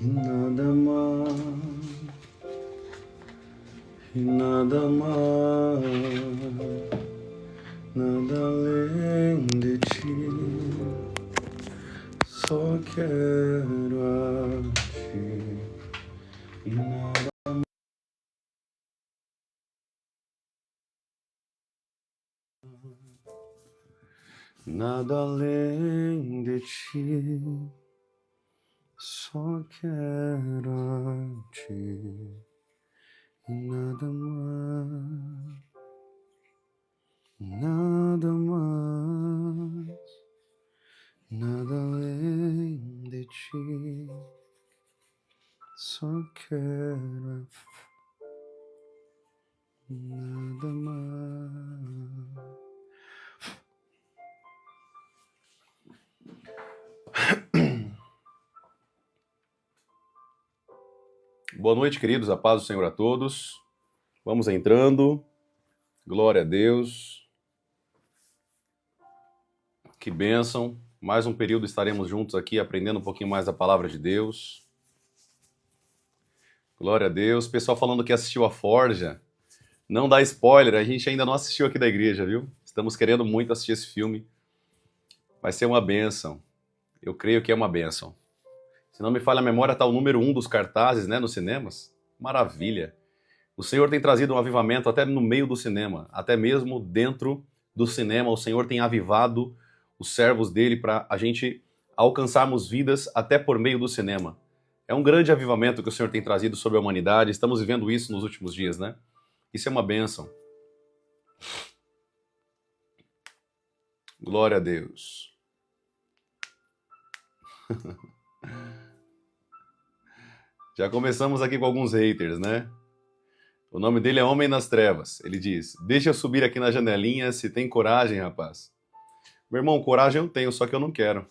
E nada mais, nada além de ti, só quero a ti, e nada além de ti, só quero a ti, e nada mais, nada mais, nada além de ti, só quero nada mais. Boa noite, queridos, a paz do Senhor a todos. Vamos entrando. Glória a Deus. Que bênção. Mais um período estaremos juntos aqui aprendendo um pouquinho mais da palavra de Deus. Glória a Deus. Pessoal falando que assistiu a Forja. Não dá spoiler, a gente ainda não assistiu aqui da igreja, viu? Estamos querendo muito assistir esse filme. Vai ser uma bênção. Eu creio que é uma bênção. Se não me falha a memória, está o número 1 dos cartazes, né, nos cinemas. Maravilha. O Senhor tem trazido um avivamento até no meio do cinema, até mesmo dentro do cinema. O Senhor tem avivado os servos dele para a gente alcançarmos vidas até por meio do cinema. É um grande avivamento que o Senhor tem trazido sobre a humanidade. Estamos vivendo isso nos últimos dias, né? Isso é uma bênção. Glória a Deus. Já começamos aqui com alguns haters, né? O nome dele é Homem nas Trevas. Ele diz, deixa eu subir aqui na janelinha, se tem coragem, rapaz. Meu irmão, coragem eu tenho, só que eu não quero.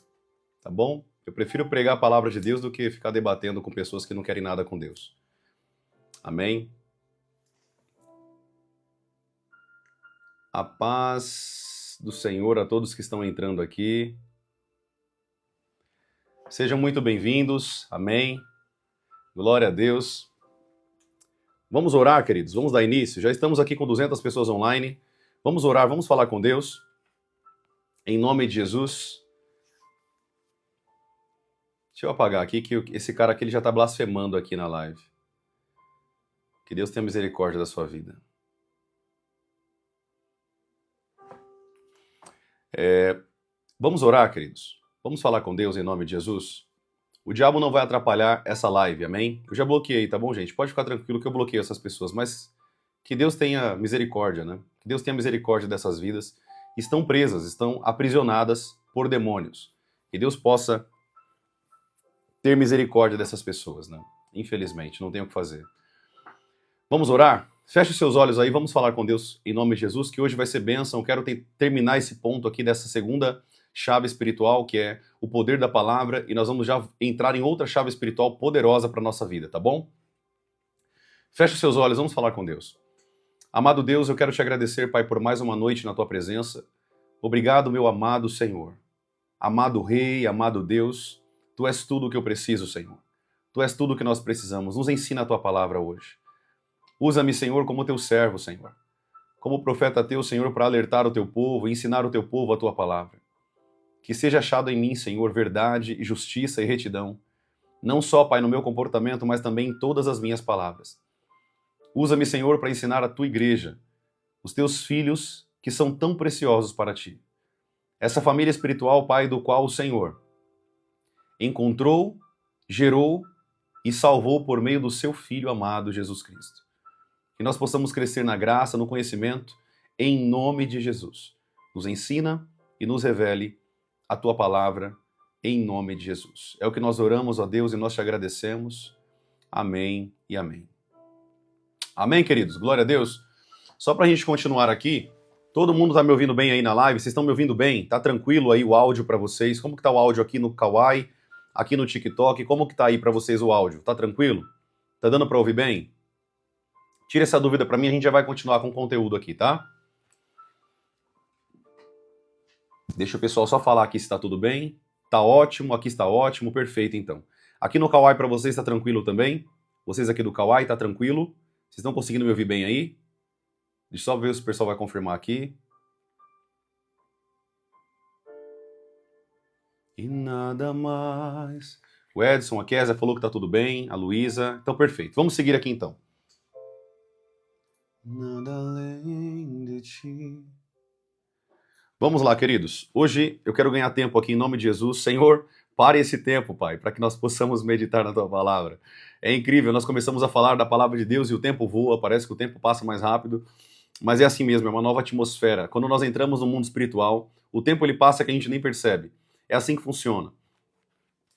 Tá bom? Eu prefiro pregar a palavra de Deus do que ficar debatendo com pessoas que não querem nada com Deus. Amém? A paz do Senhor a todos que estão entrando aqui. Sejam muito bem-vindos. Amém? Glória a Deus. Vamos orar, queridos. Vamos dar início. Já estamos aqui com 200 pessoas online. Vamos orar, vamos falar com Deus. Em nome de Jesus. Deixa eu apagar aqui, que esse cara aqui ele já está blasfemando aqui na live. Que Deus tenha misericórdia da sua vida. Vamos orar, queridos. Vamos falar com Deus em nome de Jesus. O diabo não vai atrapalhar essa live, amém? Eu já bloqueei, tá bom, gente? Pode ficar tranquilo que eu bloqueio essas pessoas, mas que Deus tenha misericórdia, né? Que Deus tenha misericórdia dessas vidas. Estão presas, estão aprisionadas por demônios. Que Deus possa ter misericórdia dessas pessoas, né? Infelizmente, não tem o que fazer. Vamos orar? Feche os seus olhos aí, vamos falar com Deus em nome de Jesus, que hoje vai ser bênção. Eu quero terminar esse ponto aqui dessa segunda chave espiritual, que é o poder da palavra, e nós vamos já entrar em outra chave espiritual poderosa para a nossa vida, tá bom? Feche os seus olhos, vamos falar com Deus. Amado Deus, eu quero te agradecer, Pai, por mais uma noite na tua presença. Obrigado, meu amado Senhor. Amado Rei, amado Deus, tu és tudo o que eu preciso, Senhor. Tu és tudo o que nós precisamos. Nos ensina a tua palavra hoje. Usa-me, Senhor, como teu servo, Senhor. Como profeta teu, Senhor, para alertar o teu povo e ensinar o teu povo a tua palavra. Que seja achado em mim, Senhor, verdade e justiça e retidão. Não só, Pai, no meu comportamento, mas também em todas as minhas palavras. Usa-me, Senhor, para ensinar a tua igreja, os teus filhos que são tão preciosos para ti. Essa família espiritual, Pai, do qual o Senhor encontrou, gerou e salvou por meio do seu Filho amado, Jesus Cristo. Que nós possamos crescer na graça, no conhecimento, em nome de Jesus. Nos ensina e nos revele a tua palavra, em nome de Jesus. É o que nós oramos, ó Deus, e nós te agradecemos. Amém e amém. Amém, queridos? Glória a Deus. Só para a gente continuar aqui, todo mundo está me ouvindo bem aí na live? Vocês estão me ouvindo bem? Tá tranquilo aí o áudio para vocês? Como que tá o áudio aqui no Kawai, aqui no TikTok? Como que tá aí para vocês o áudio? Tá tranquilo? Tá dando para ouvir bem? Tira essa dúvida para mim, a gente já vai continuar com o conteúdo aqui, tá? Deixa o pessoal só falar aqui se está tudo bem. Tá ótimo, aqui está ótimo, perfeito então. Aqui no Kauai para vocês está tranquilo também? Vocês aqui do Kauai, tá tranquilo? Vocês estão conseguindo me ouvir bem aí? Deixa eu só ver se o pessoal vai confirmar aqui. E nada mais. O Edson, a Kézia falou que tá tudo bem, a Luísa. Então, perfeito. Vamos seguir aqui então. Nada além de ti. Vamos lá, queridos. Hoje eu quero ganhar tempo aqui em nome de Jesus. Senhor, pare esse tempo, Pai, para que nós possamos meditar na Tua palavra. É incrível, nós começamos a falar da palavra de Deus e o tempo voa, parece que o tempo passa mais rápido, mas é assim mesmo, é uma nova atmosfera. Quando nós entramos no mundo espiritual, o tempo ele passa que a gente nem percebe. É assim que funciona.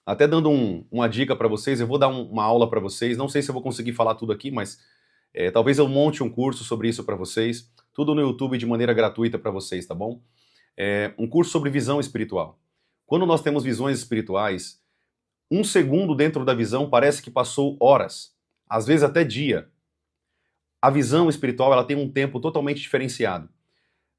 Até dando uma dica para vocês, eu vou dar uma aula para vocês, não sei se eu vou conseguir falar tudo aqui, mas talvez eu monte um curso sobre isso para vocês, tudo no YouTube de maneira gratuita para vocês, tá bom? Um curso sobre visão espiritual. Quando nós temos visões espirituais, 1 segundo dentro da visão parece que passou horas, às vezes até dia. A visão espiritual ela tem um tempo totalmente diferenciado.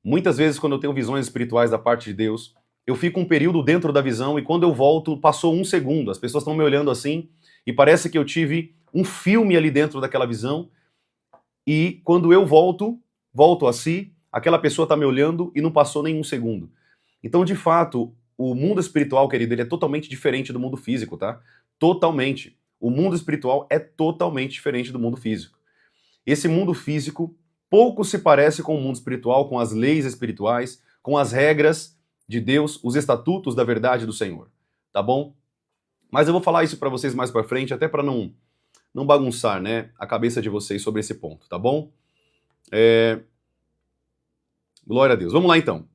Muitas vezes, quando eu tenho visões espirituais da parte de Deus, eu fico um período dentro da visão e quando eu volto, passou 1 segundo. As pessoas estão me olhando assim e parece que eu tive um filme ali dentro daquela visão e quando eu volto a si, aquela pessoa está me olhando e não passou nem 1 segundo. Então, de fato, o mundo espiritual, querido, ele é totalmente diferente do mundo físico, tá? Totalmente. O mundo espiritual é totalmente diferente do mundo físico. Esse mundo físico pouco se parece com o mundo espiritual, com as leis espirituais, com as regras de Deus, os estatutos da verdade do Senhor, tá bom? Mas eu vou falar isso para vocês mais para frente, até para não bagunçar, né, a cabeça de vocês sobre esse ponto, tá bom? Glória a Deus. Vamos lá então.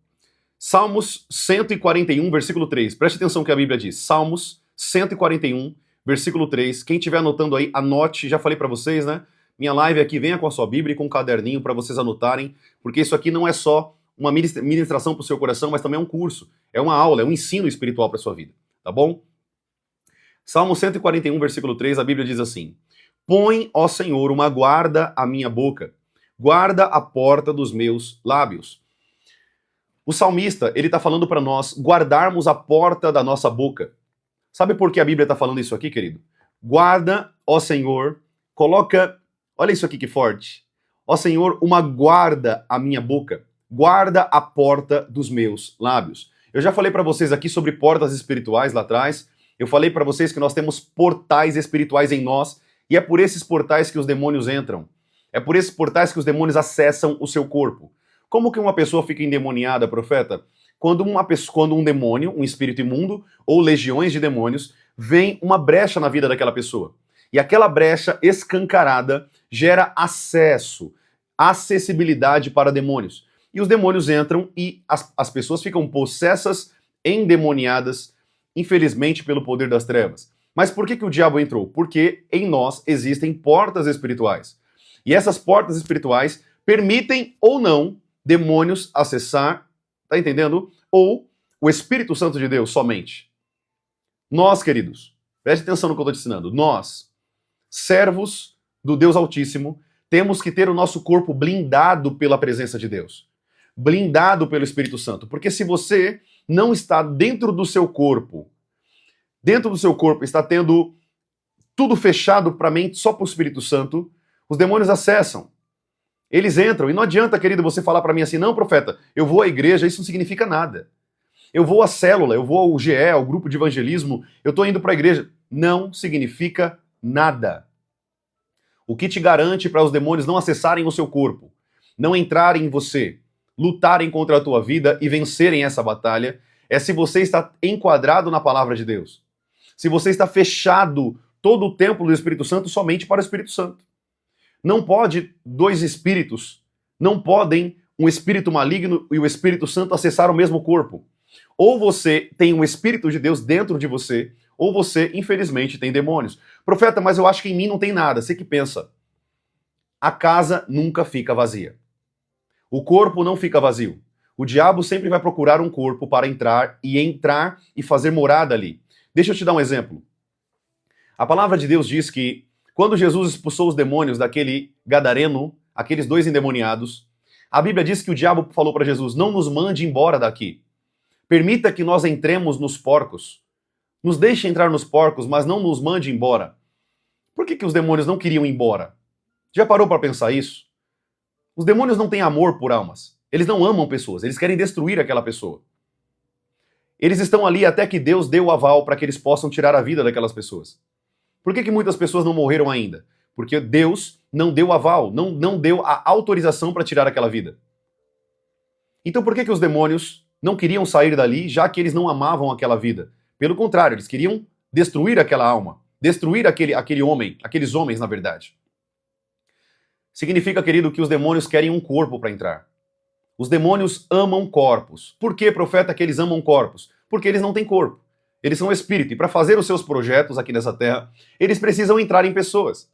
Salmos 141, versículo 3. Preste atenção no que a Bíblia diz. Salmos 141, versículo 3. Quem estiver anotando aí, anote. Já falei para vocês, né? Minha live aqui, venha com a sua Bíblia e com um caderninho para vocês anotarem, porque isso aqui não é só uma ministração para o seu coração, mas também é um curso, é uma aula, é um ensino espiritual para a sua vida, tá bom? Salmo 141, versículo 3, a Bíblia diz assim: Põe, ó Senhor, uma guarda à minha boca, guarda a porta dos meus lábios. O salmista, ele está falando para nós guardarmos a porta da nossa boca. Sabe por que a Bíblia está falando isso aqui, querido? Guarda, ó Senhor, coloca, olha isso aqui que forte. Ó Senhor, uma guarda à minha boca, guarda a porta dos meus lábios. Eu já falei para vocês aqui sobre portas espirituais lá atrás. Eu falei para vocês que nós temos portais espirituais em nós e é por esses portais que os demônios entram. É por esses portais que os demônios acessam o seu corpo. Como que uma pessoa fica endemoniada, profeta? Quando um demônio, um espírito imundo ou legiões de demônios, vem uma brecha na vida daquela pessoa. E aquela brecha escancarada gera acessibilidade para demônios. E os demônios entram e as pessoas ficam possessas, endemoniadas, infelizmente pelo poder das trevas. Mas por que o diabo entrou? Porque em nós existem portas espirituais. E essas portas espirituais permitem ou não demônios acessar, tá entendendo? Ou o Espírito Santo de Deus somente. Nós, queridos, preste atenção no que eu estou te ensinando. Nós, servos do Deus Altíssimo, temos que ter o nosso corpo blindado pela presença de Deus. Blindado pelo Espírito Santo. Porque se você não está dentro do seu corpo está tendo tudo fechado para a mente só para o Espírito Santo, os demônios acessam. Eles entram. E não adianta, querido, você falar para mim assim, não, profeta, eu vou à igreja, isso não significa nada. Eu vou à célula, eu vou ao GE, ao grupo de evangelismo, eu estou indo para a igreja. Não significa nada. O que te garante para os demônios não acessarem o seu corpo, não entrarem em você, lutarem contra a tua vida e vencerem essa batalha, é se você está enquadrado na palavra de Deus. Se você está fechado todo o templo do Espírito Santo somente para o Espírito Santo. Não pode dois espíritos, não podem um espírito maligno e o Espírito Santo acessar o mesmo corpo. Ou você tem um Espírito de Deus dentro de você, ou você, infelizmente, tem demônios. Profeta, mas eu acho que em mim não tem nada. Você que pensa. A casa nunca fica vazia. O corpo não fica vazio. O diabo sempre vai procurar um corpo para entrar e fazer morada ali. Deixa eu te dar um exemplo. A palavra de Deus diz que quando Jesus expulsou os demônios daquele gadareno, aqueles 2 endemoniados, a Bíblia diz que o diabo falou para Jesus, não nos mande embora daqui. Permita que nós entremos nos porcos. Nos deixe entrar nos porcos, mas não nos mande embora. Por que os demônios não queriam ir embora? Já parou para pensar isso? Os demônios não têm amor por almas. Eles não amam pessoas, eles querem destruir aquela pessoa. Eles estão ali até que Deus dê o aval para que eles possam tirar a vida daquelas pessoas. Por que muitas pessoas não morreram ainda? Porque Deus não deu aval, não deu a autorização para tirar aquela vida. Então por que os demônios não queriam sair dali, já que eles não amavam aquela vida? Pelo contrário, eles queriam destruir aquela alma, destruir aquele homem, aqueles homens, na verdade. Significa, querido, que os demônios querem um corpo para entrar. Os demônios amam corpos. Por que, profeta, que eles amam corpos? Porque eles não têm corpo. Eles são espírito. E para fazer os seus projetos aqui nessa terra, eles precisam entrar em pessoas.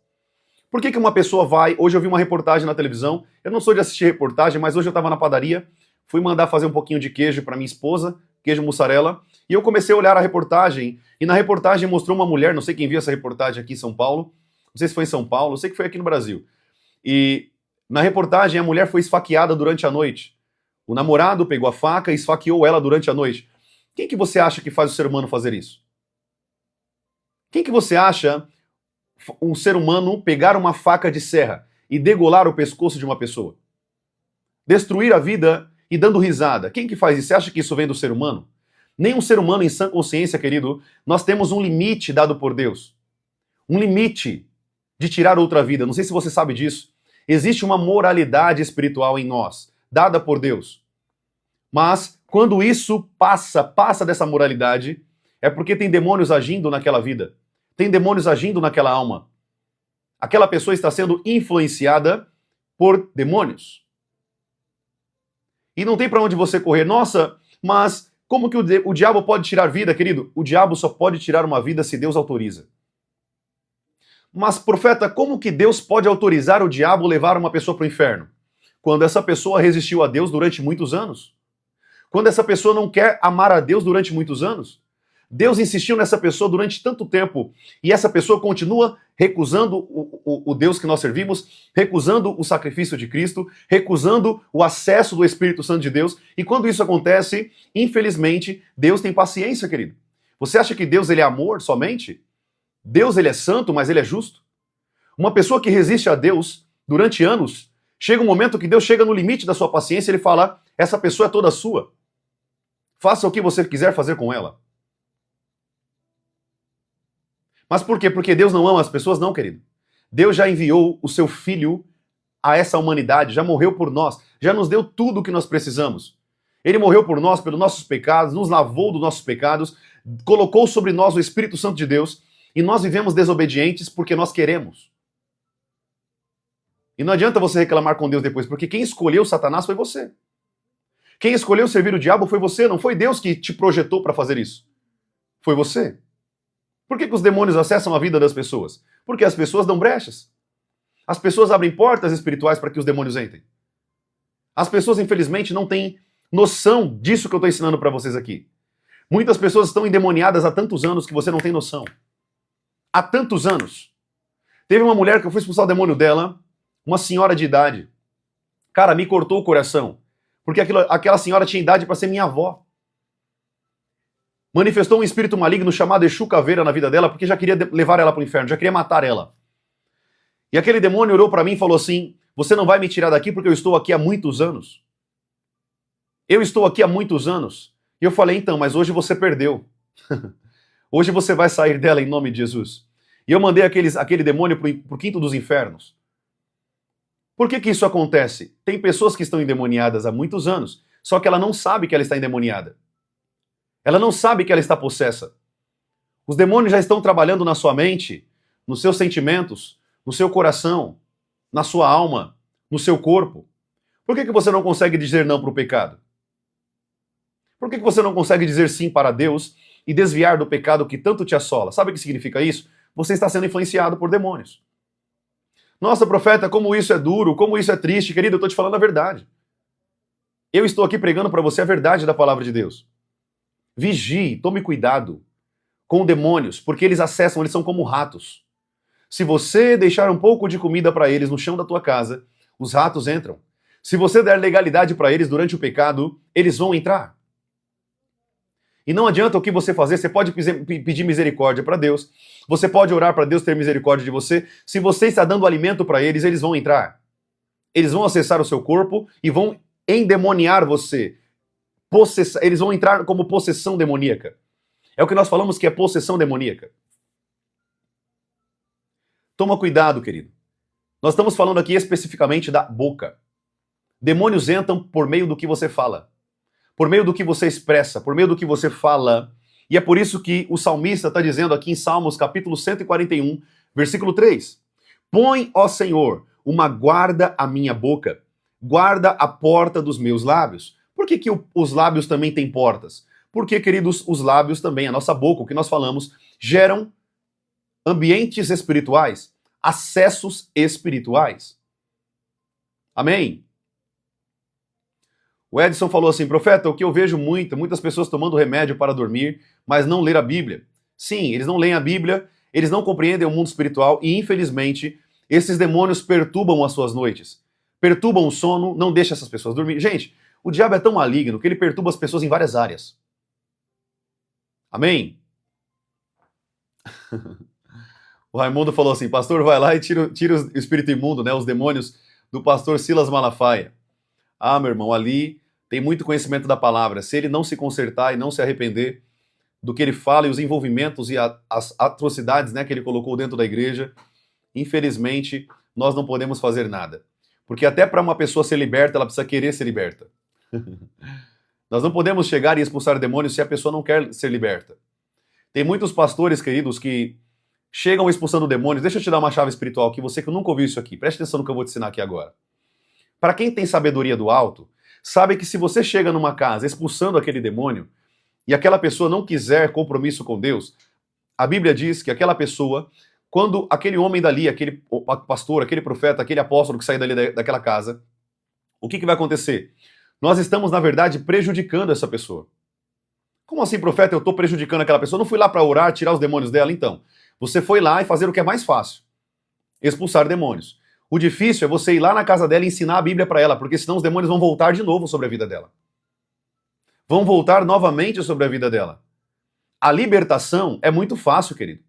Por que uma pessoa vai... Hoje eu vi uma reportagem na televisão. Eu não sou de assistir reportagem, mas hoje eu estava na padaria. Fui mandar fazer um pouquinho de queijo para minha esposa, queijo mussarela. E eu comecei a olhar a reportagem. E na reportagem mostrou uma mulher, não sei quem viu essa reportagem aqui em São Paulo. Não sei se foi em São Paulo, sei que foi aqui no Brasil. E na reportagem a mulher foi esfaqueada durante a noite. O namorado pegou a faca e esfaqueou ela durante a noite. Quem que você acha que faz o ser humano fazer isso? Quem que você acha um ser humano pegar uma faca de serra e degolar o pescoço de uma pessoa? Destruir a vida e dando risada. Quem que faz isso? Você acha que isso vem do ser humano? Nem um ser humano em sã consciência, querido. Nós temos um limite dado por Deus. Um limite de tirar outra vida. Não sei se você sabe disso. Existe uma moralidade espiritual em nós, dada por Deus. Mas, quando isso passa dessa moralidade, é porque tem demônios agindo naquela vida. Tem demônios agindo naquela alma. Aquela pessoa está sendo influenciada por demônios. E não tem para onde você correr. Nossa, mas como que o diabo pode tirar vida, querido? O diabo só pode tirar uma vida se Deus autoriza. Mas, profeta, como que Deus pode autorizar o diabo levar uma pessoa para o inferno? Quando essa pessoa resistiu a Deus durante muitos anos. Quando essa pessoa não quer amar a Deus durante muitos anos. Deus insistiu nessa pessoa durante tanto tempo e essa pessoa continua recusando o Deus que nós servimos, recusando o sacrifício de Cristo, recusando o acesso do Espírito Santo de Deus. E quando isso acontece, infelizmente, Deus tem paciência, querido. Você acha que Deus ele é amor somente? Deus ele é santo, mas ele é justo? Uma pessoa que resiste a Deus durante anos, chega um momento que Deus chega no limite da sua paciência e ele fala, essa pessoa é toda sua. Faça o que você quiser fazer com ela. Mas por quê? Porque Deus não ama as pessoas? Não, querido. Deus já enviou o seu Filho a essa humanidade, já morreu por nós, já nos deu tudo o que nós precisamos. Ele morreu por nós, pelos nossos pecados, nos lavou dos nossos pecados, colocou sobre nós o Espírito Santo de Deus, e nós vivemos desobedientes porque nós queremos. E não adianta você reclamar com Deus depois, porque quem escolheu Satanás foi você. Quem escolheu servir o diabo foi você, não foi Deus que te projetou para fazer isso. Foi você. Por que os demônios acessam a vida das pessoas? Porque as pessoas dão brechas. As pessoas abrem portas espirituais para que os demônios entrem. As pessoas, infelizmente, não têm noção disso que eu estou ensinando para vocês aqui. Muitas pessoas estão endemoniadas há tantos anos que você não tem noção. Há tantos anos. Teve uma mulher que eu fui expulsar o demônio dela, uma senhora de idade. Cara, me cortou o coração. Porque aquela senhora tinha idade para ser minha avó. Manifestou um espírito maligno chamado Exu Caveira na vida dela, porque já queria levar ela para o inferno, já queria matar ela. E aquele demônio olhou para mim e falou assim, você não vai me tirar daqui porque eu estou aqui há muitos anos. Eu estou aqui há muitos anos. E eu falei, então, mas hoje você perdeu. Hoje você vai sair dela em nome de Jesus. E eu mandei aquele demônio para o quinto dos infernos. Por que isso acontece? Tem pessoas que estão endemoniadas há muitos anos, só que ela não sabe que ela está endemoniada. Ela não sabe que ela está possessa. Os demônios já estão trabalhando na sua mente, nos seus sentimentos, no seu coração, na sua alma, no seu corpo. Por que você não consegue dizer não para o pecado? Por que você não consegue dizer sim para Deus e desviar do pecado que tanto te assola? Sabe o que significa isso? Você está sendo influenciado por demônios. Nossa, profeta, como isso é duro, como isso é triste. Querido, eu estou te falando a verdade. Eu estou aqui pregando para você a verdade da palavra de Deus. Vigie, tome cuidado com demônios, porque eles acessam, eles são como ratos. Se você deixar um pouco de comida para eles no chão da tua casa, os ratos entram. Se você der legalidade para eles durante o pecado, eles vão entrar. E não adianta o que você fazer, você pode pedir misericórdia para Deus, você pode orar para Deus ter misericórdia de você. Se você está dando alimento para eles, eles vão entrar. Eles vão acessar o seu corpo e vão endemoniar você. Eles vão entrar como possessão demoníaca. É o que nós falamos que é possessão demoníaca. Toma cuidado, querido. Nós estamos falando aqui especificamente da boca. Demônios entram por meio do que você fala, por meio do que você expressa, por meio do que você fala. E é por isso que o salmista está dizendo aqui em Salmos capítulo 141, versículo 3. Põe, ó Senhor, uma guarda à minha boca, guarda a porta dos meus lábios. Por que os lábios também têm portas? Porque, queridos, os lábios também, a nossa boca, o que nós falamos, geram ambientes espirituais, acessos espirituais. Amém? O Edson falou assim, profeta, o que eu vejo muitas pessoas tomando remédio para dormir, mas não ler a Bíblia. Sim, eles não leem a Bíblia, eles não compreendem o mundo espiritual e, infelizmente, esses demônios perturbam as suas noites. Perturbam o sono, não deixam essas pessoas dormir. Gente, o diabo é tão maligno que ele perturba as pessoas em várias áreas. Amém? O Raimundo falou assim, pastor, vai lá e tira o espírito imundo, né, os demônios do pastor Silas Malafaia. Ah, meu irmão, ali tem muito conhecimento da palavra. Se ele não se consertar e não se arrepender do que ele fala e os envolvimentos e as atrocidades, né, que ele colocou dentro da igreja, infelizmente, nós não podemos fazer nada. Porque até para uma pessoa ser liberta, ela precisa querer ser liberta. Nós não podemos chegar e expulsar demônios se a pessoa não quer ser liberta. Tem muitos pastores, queridos, que chegam expulsando demônios. Deixa eu te dar uma chave espiritual aqui, você que nunca ouviu isso aqui. Preste atenção no que eu vou te ensinar aqui agora. Para quem tem sabedoria do alto, sabe que se você chega numa casa expulsando aquele demônio e aquela pessoa não quiser compromisso com Deus, a Bíblia diz que aquela pessoa, quando aquele homem dali, aquele pastor, aquele profeta, aquele apóstolo que sair dali daquela casa, o que vai acontecer? Nós estamos, na verdade, prejudicando essa pessoa. Como assim, profeta, eu estou prejudicando aquela pessoa? Eu não fui lá para orar, tirar os demônios dela? Então, você foi lá e fazer o que é mais fácil, expulsar demônios. O difícil é você ir lá na casa dela e ensinar a Bíblia para ela, porque senão os demônios vão voltar de novo sobre a vida dela. Vão voltar novamente sobre a vida dela. A libertação é muito fácil, querido.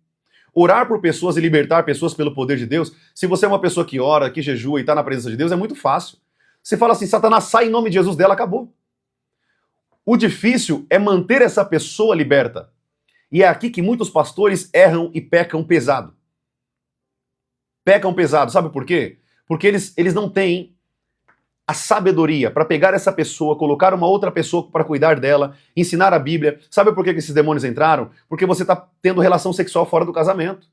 Orar por pessoas e libertar pessoas pelo poder de Deus, se você é uma pessoa que ora, que jejua e está na presença de Deus, é muito fácil. Você fala assim, Satanás, sai em nome de Jesus dela, acabou. O difícil é manter essa pessoa liberta. E é aqui que muitos pastores erram e pecam pesado. Pecam pesado, sabe por quê? Porque eles não têm a sabedoria para pegar essa pessoa, colocar uma outra pessoa para cuidar dela, ensinar a Bíblia. Sabe por que esses demônios entraram? Porque você está tendo relação sexual fora do casamento.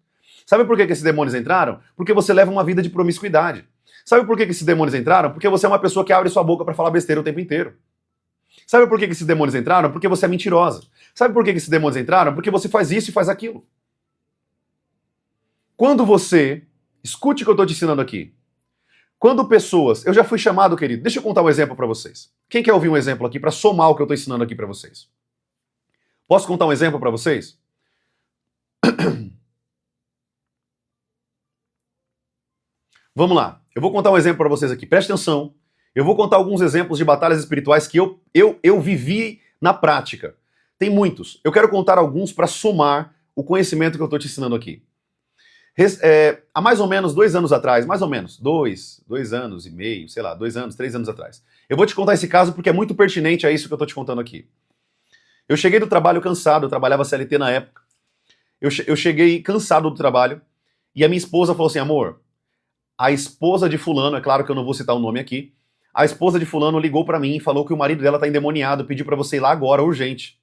Sabe por que esses demônios entraram? Porque você leva uma vida de promiscuidade. Sabe por que esses demônios entraram? Porque você é uma pessoa que abre sua boca para falar besteira o tempo inteiro. Sabe por que esses demônios entraram? Porque você é mentirosa. Sabe por que esses demônios entraram? Porque você faz isso e faz aquilo. Quando você... Escute o que eu estou te ensinando aqui. Quando pessoas... Eu já fui chamado, querido. Deixa eu contar um exemplo para vocês. Quem quer ouvir um exemplo aqui para somar o que eu estou ensinando aqui para vocês? Posso contar um exemplo para vocês? Vamos lá. Eu vou contar um exemplo para vocês aqui. Preste atenção. Eu vou contar alguns exemplos de batalhas espirituais que eu vivi na prática. Tem muitos. Eu quero contar alguns para somar o conhecimento que eu estou te ensinando aqui. Há mais ou menos 2 anos atrás, mais ou menos, 2 anos e meio, sei lá, 2 anos, 3 anos atrás. Eu vou te contar esse caso porque é muito pertinente a isso que eu estou te contando aqui. Eu cheguei do trabalho cansado, eu trabalhava CLT na época. Eu cheguei cansado do trabalho e a minha esposa falou assim, amor, a esposa de fulano, é claro que eu não vou citar o nome aqui, a esposa de fulano ligou pra mim e falou que o marido dela tá endemoniado, pediu pra você ir lá agora, urgente.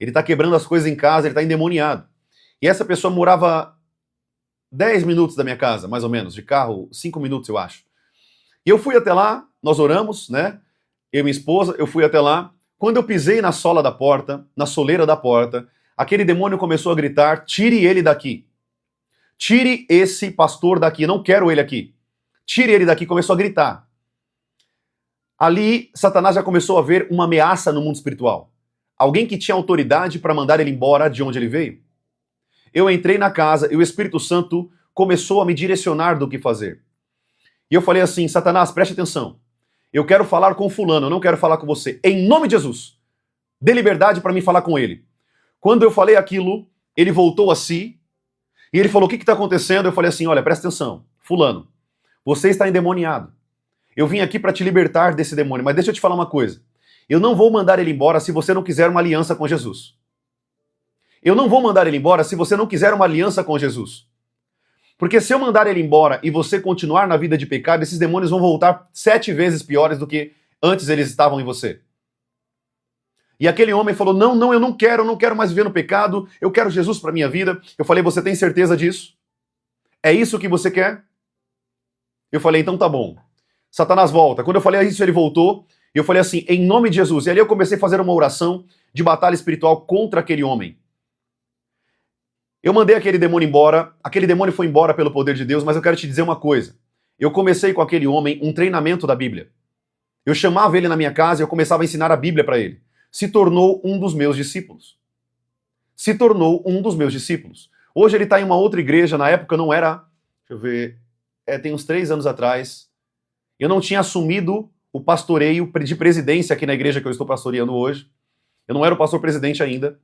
Ele tá quebrando as coisas em casa, ele tá endemoniado. E essa pessoa morava 10 minutos da minha casa, mais ou menos, de carro, 5 minutos, eu acho. E eu fui até lá, nós oramos, né? Eu e minha esposa, eu fui até lá. Quando eu pisei na sola da porta, na soleira da porta, aquele demônio começou a gritar, tire ele daqui. Tire esse pastor daqui, não quero ele aqui. Tire ele daqui, começou a gritar. Ali, Satanás já começou a ver uma ameaça no mundo espiritual. Alguém que tinha autoridade para mandar ele embora de onde ele veio. Eu entrei na casa e o Espírito Santo começou a me direcionar do que fazer. E eu falei assim, Satanás, preste atenção. Eu quero falar com fulano, eu não quero falar com você. Em nome de Jesus, Dê liberdade para mim falar com ele. Quando eu falei aquilo, ele voltou a si e ele falou: o que está acontecendo? Eu falei assim: olha, presta atenção, fulano, você está endemoniado. Eu vim aqui para te libertar desse demônio, mas deixa eu te falar uma coisa. Eu não vou mandar ele embora se você não quiser uma aliança com Jesus. Eu não vou mandar ele embora se você não quiser uma aliança com Jesus. Porque se eu mandar ele embora e você continuar na vida de pecado, esses demônios vão voltar 7 vezes piores do que antes eles estavam em você. E aquele homem falou: não, eu não quero mais viver no pecado, eu quero Jesus para minha vida. Eu falei: você tem certeza disso? É isso que você quer? Eu falei: então tá bom. Satanás volta. Quando eu falei isso, ele voltou. E eu falei assim: em nome de Jesus. E ali eu comecei a fazer uma oração de batalha espiritual contra aquele homem. Eu mandei aquele demônio embora, aquele demônio foi embora pelo poder de Deus, mas eu quero te dizer uma coisa. Eu comecei com aquele homem um treinamento da Bíblia. Eu chamava ele na minha casa e eu começava a ensinar a Bíblia para ele. Se tornou um dos meus discípulos. Se tornou um dos meus discípulos. Hoje ele está em uma outra igreja, na época não era, deixa eu ver, tem uns 3 anos atrás. Eu não tinha assumido o pastoreio de presidência aqui na igreja que eu estou pastoreando hoje. Eu não era o pastor presidente ainda.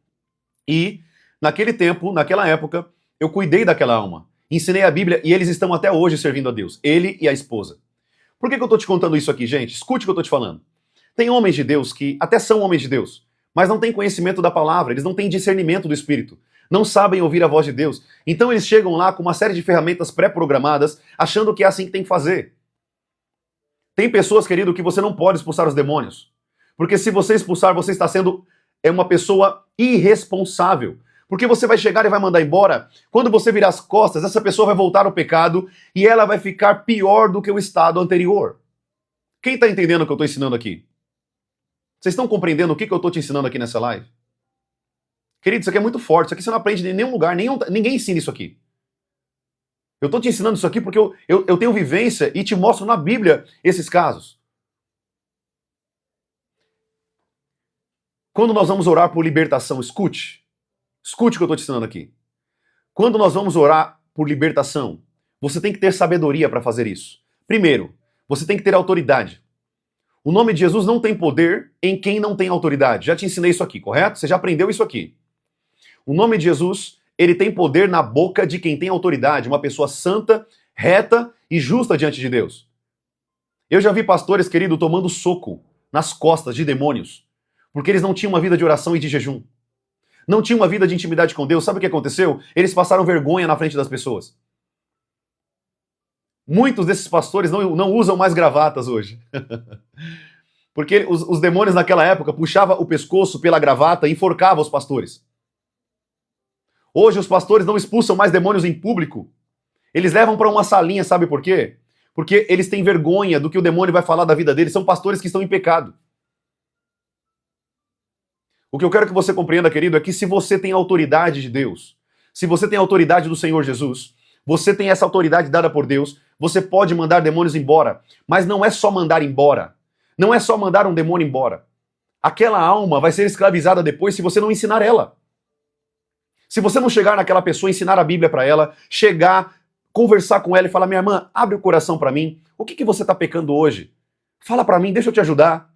E naquele tempo, naquela época, eu cuidei daquela alma. Ensinei a Bíblia e eles estão até hoje servindo a Deus. Ele e a esposa. Por que eu estou te contando isso aqui, gente? Escute o que eu estou te falando. Tem homens de Deus que até são homens de Deus, mas não têm conhecimento da palavra, eles não têm discernimento do Espírito, não sabem ouvir a voz de Deus. Então eles chegam lá com uma série de ferramentas pré-programadas, achando que é assim que tem que fazer. Tem pessoas, querido, que você não pode expulsar os demônios. Porque se você expulsar, você está sendo uma pessoa irresponsável. Porque você vai chegar e vai mandar embora. Quando você virar as costas, essa pessoa vai voltar ao pecado e ela vai ficar pior do que o estado anterior. Quem está entendendo o que eu estou ensinando aqui? Vocês estão compreendendo o que eu estou te ensinando aqui nessa live? Querido, isso aqui é muito forte. Isso aqui você não aprende em nenhum lugar. Ninguém ensina isso aqui. Eu estou te ensinando isso aqui porque eu tenho vivência e te mostro na Bíblia esses casos. Quando nós vamos orar por libertação, escute o que eu estou te ensinando aqui. Quando nós vamos orar por libertação, você tem que ter sabedoria para fazer isso. Primeiro, você tem que ter autoridade. O nome de Jesus não tem poder em quem não tem autoridade. Já te ensinei isso aqui, correto? Você já aprendeu isso aqui. O nome de Jesus, ele tem poder na boca de quem tem autoridade, uma pessoa santa, reta e justa diante de Deus. Eu já vi pastores, querido, tomando soco nas costas de demônios, porque eles não tinham uma vida de oração e de jejum. Não tinham uma vida de intimidade com Deus. Sabe o que aconteceu? Eles passaram vergonha na frente das pessoas. Muitos desses pastores não usam mais gravatas hoje. Porque os demônios naquela época puxavam o pescoço pela gravata e enforcavam os pastores. Hoje os pastores não expulsam mais demônios em público. Eles levam para uma salinha, sabe por quê? Porque eles têm vergonha do que o demônio vai falar da vida deles. São pastores que estão em pecado. O que eu quero que você compreenda, querido, é que se você tem a autoridade de Deus, se você tem a autoridade do Senhor Jesus, você tem essa autoridade dada por Deus, você pode mandar demônios embora. Mas não é só mandar embora. Não é só mandar um demônio embora. Aquela alma vai ser escravizada depois se você não ensinar ela. Se você não chegar naquela pessoa, ensinar a Bíblia para ela, chegar, conversar com ela e falar: minha irmã, abre o coração para mim. O que você está pecando hoje? Fala para mim, deixa eu te ajudar.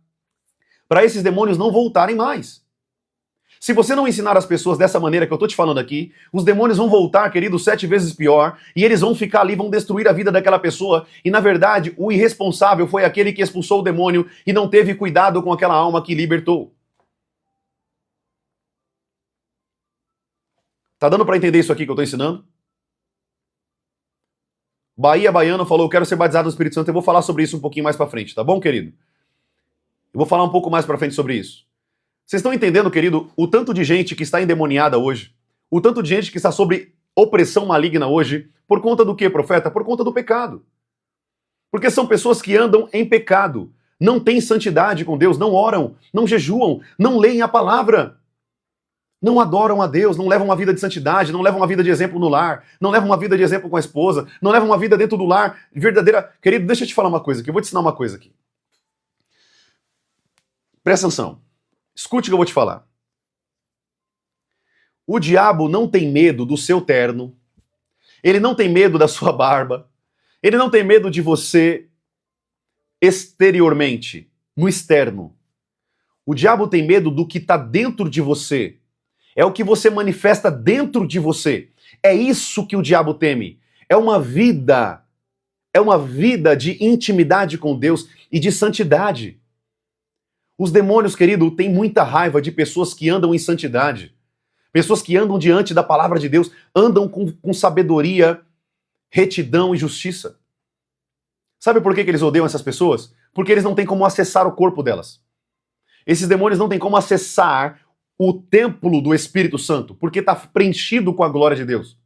Para esses demônios não voltarem mais. Se você não ensinar as pessoas dessa maneira que eu estou te falando aqui, os demônios vão voltar, querido, 7 vezes pior, e eles vão ficar ali, vão destruir a vida daquela pessoa, e na verdade, o irresponsável foi aquele que expulsou o demônio e não teve cuidado com aquela alma que libertou. Tá dando para entender isso aqui que eu estou ensinando? Bahia Baiano falou: eu quero ser batizado no Espírito Santo. Eu vou falar sobre isso um pouquinho mais para frente, tá bom, querido? Eu vou falar um pouco mais para frente sobre isso. Vocês estão entendendo, querido, o tanto de gente que está endemoniada hoje? O tanto de gente que está sob opressão maligna hoje? Por conta do quê, profeta? Por conta do pecado. Porque são pessoas que andam em pecado, não têm santidade com Deus, não oram, não jejuam, não leem a palavra, não adoram a Deus, não levam uma vida de santidade, não levam uma vida de exemplo no lar, não levam uma vida de exemplo com a esposa, não levam uma vida dentro do lar verdadeira. Querido, deixa eu te falar uma coisa aqui, eu vou te ensinar uma coisa aqui. Presta atenção. Escute o que eu vou te falar. O diabo não tem medo do seu terno, ele não tem medo da sua barba, ele não tem medo de você exteriormente, no externo. O diabo tem medo do que está dentro de você. É o que você manifesta dentro de você. É isso que o diabo teme. É uma vida de intimidade com Deus e de santidade. Os demônios, querido, têm muita raiva de pessoas que andam em santidade. Pessoas que andam diante da palavra de Deus, andam com sabedoria, retidão e justiça. Sabe por que eles odeiam essas pessoas? Porque eles não têm como acessar o corpo delas. Esses demônios não têm como acessar o templo do Espírito Santo, porque está preenchido com a glória de Deus.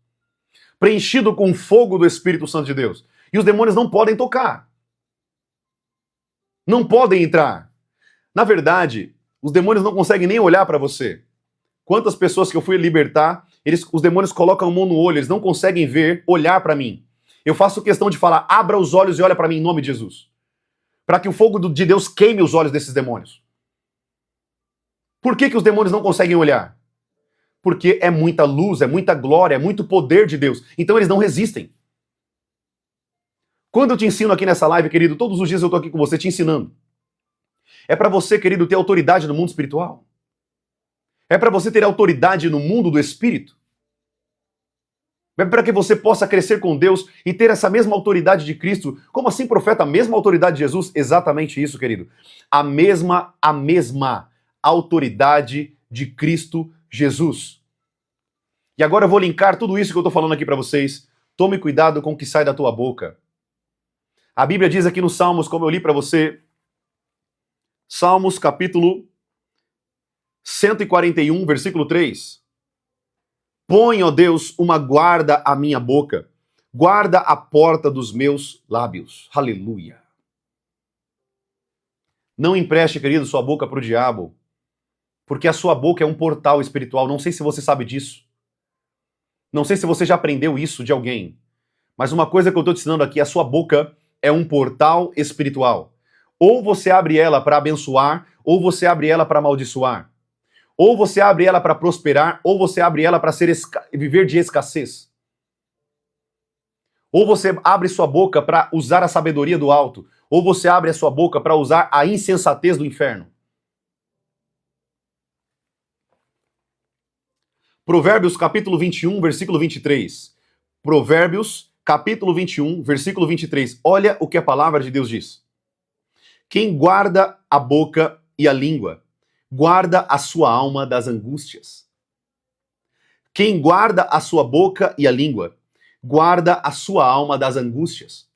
Preenchido com o fogo do Espírito Santo de Deus. E os demônios não podem tocar. Não podem entrar. Na verdade, os demônios não conseguem nem olhar para você. Quantas pessoas que eu fui libertar, os demônios colocam a mão no olho, eles não conseguem ver, olhar para mim. Eu faço questão de falar, abra os olhos e olha para mim em nome de Jesus. Para que o fogo de Deus queime os olhos desses demônios. Por que os demônios não conseguem olhar? Porque é muita luz, é muita glória, é muito poder de Deus. Então eles não resistem. Quando eu te ensino aqui nessa live, querido, todos os dias eu tô aqui com você te ensinando. É para você, querido, ter autoridade no mundo espiritual. É para você ter autoridade no mundo do espírito. É para que você possa crescer com Deus e ter essa mesma autoridade de Cristo. Como assim, profeta? A mesma autoridade de Jesus? Exatamente isso, querido. A mesma autoridade de Cristo Jesus. E agora eu vou linkar tudo isso que eu estou falando aqui para vocês. Tome cuidado com o que sai da tua boca. A Bíblia diz aqui nos Salmos, como eu li para você, Salmos capítulo 141, versículo 3. Põe, ó Deus, uma guarda à minha boca, guarda a porta dos meus lábios. Aleluia. Não empreste, querido, sua boca para o diabo, porque a sua boca é um portal espiritual. Não sei se você sabe disso. Não sei se você já aprendeu isso de alguém. Mas uma coisa que eu estou te ensinando aqui, a sua boca é um portal espiritual. Ou você abre ela para abençoar, ou você abre ela para amaldiçoar. Ou você abre ela para prosperar, ou você abre ela para viver de escassez. Ou você abre sua boca para usar a sabedoria do alto, ou você abre a sua boca para usar a insensatez do inferno. Provérbios capítulo 21, versículo 23. Provérbios capítulo 21, versículo 23. Olha o que a palavra de Deus diz. Quem guarda a boca e a língua, guarda a sua alma das angústias. Quem guarda a sua boca e a língua, guarda a sua alma das angústias.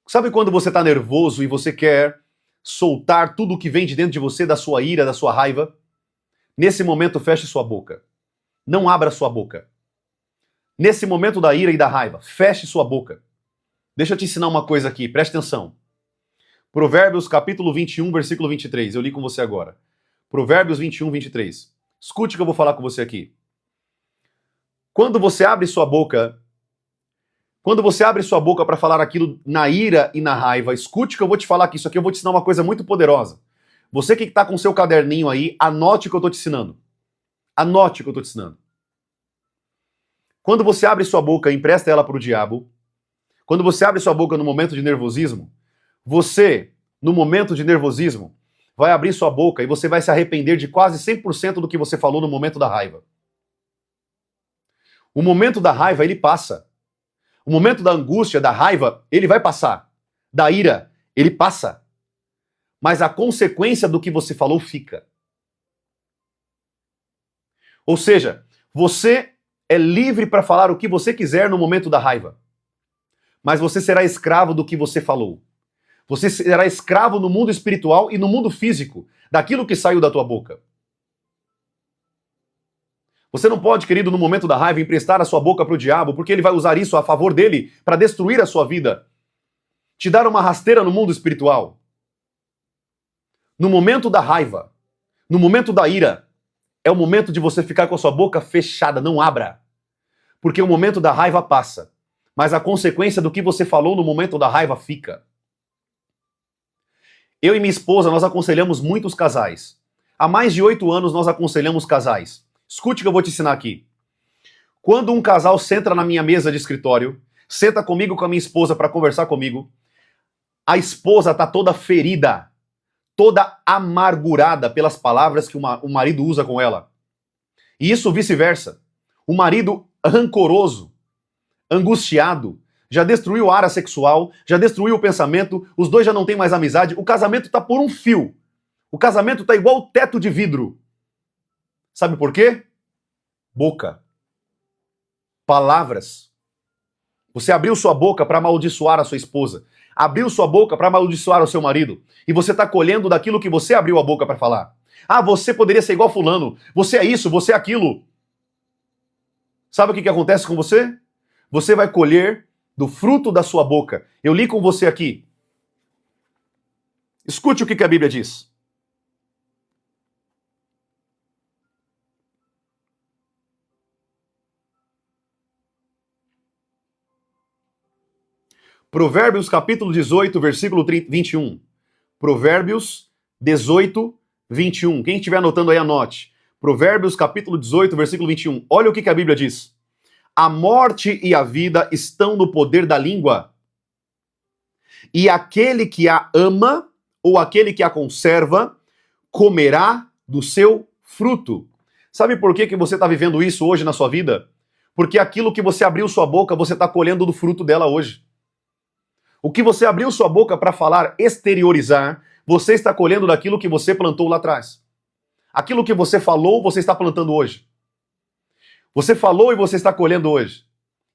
Sabe quando você está nervoso e você quer soltar tudo o que vem de dentro de você, da sua ira, da sua raiva? Nesse momento, feche sua boca. Não abra sua boca. Nesse momento da ira e da raiva, feche sua boca. Deixa eu te ensinar uma coisa aqui, preste atenção. Provérbios capítulo 21, versículo 23. Eu li com você agora. Provérbios 21, 23. Escute o que eu vou falar com você aqui. Quando você abre sua boca para falar aquilo na ira e na raiva, escute o que eu vou te falar aqui. Isso aqui eu vou te ensinar uma coisa muito poderosa. Você que está com seu caderninho aí, anote o que eu estou te ensinando. Anote o que eu estou te ensinando. Quando você abre sua boca e empresta ela para o diabo, quando você abre sua boca no momento de nervosismo, você, no momento de nervosismo, vai abrir sua boca e você vai se arrepender de quase 100% do que você falou no momento da raiva. O momento da raiva, ele passa. O momento da angústia, da raiva, ele vai passar. Da ira, ele passa. Mas a consequência do que você falou fica. Ou seja, você é livre para falar o que você quiser no momento da raiva. Mas você será escravo do que você falou. Você será escravo no mundo espiritual e no mundo físico, daquilo que saiu da tua boca. Você não pode, querido, no momento da raiva, emprestar a sua boca para o diabo, porque ele vai usar isso a favor dele para destruir a sua vida. Te dar uma rasteira no mundo espiritual. No momento da raiva, no momento da ira, é o momento de você ficar com a sua boca fechada, não abra. Porque o momento da raiva passa, mas a consequência do que você falou no momento da raiva fica. Eu e minha esposa, nós aconselhamos muitos casais. Há mais de 8 anos nós aconselhamos casais. Escute o que eu vou te ensinar aqui. Quando um casal senta na minha mesa de escritório, senta comigo com a minha esposa para conversar comigo, a esposa está toda ferida, toda amargurada pelas palavras que o marido usa com ela. E isso vice-versa. O marido rancoroso, angustiado, já destruiu a área sexual, já destruiu o pensamento, os dois já não têm mais amizade, o casamento tá por um fio. O casamento tá igual teto de vidro. Sabe por quê? Boca. Palavras. Você abriu sua boca para amaldiçoar a sua esposa. Abriu sua boca para amaldiçoar o seu marido. E você está colhendo daquilo que você abriu a boca para falar. Ah, você poderia ser igual fulano. Você é isso, você é aquilo. Sabe o que acontece com você? Você vai colher do fruto da sua boca. Eu li com você aqui. Escute o que a Bíblia diz. Provérbios capítulo 18, versículo 21. Provérbios 18, 21. Quem estiver anotando aí, anote. Provérbios capítulo 18, versículo 21. Olha o que a Bíblia diz. A morte e a vida estão no poder da língua. E aquele que a ama, ou aquele que a conserva, comerá do seu fruto. Sabe por que você está vivendo isso hoje na sua vida? Porque aquilo que você abriu sua boca, você está colhendo do fruto dela hoje. O que você abriu sua boca para falar, exteriorizar, você está colhendo daquilo que você plantou lá atrás. Aquilo que você falou, você está plantando hoje. Você falou e você está colhendo hoje.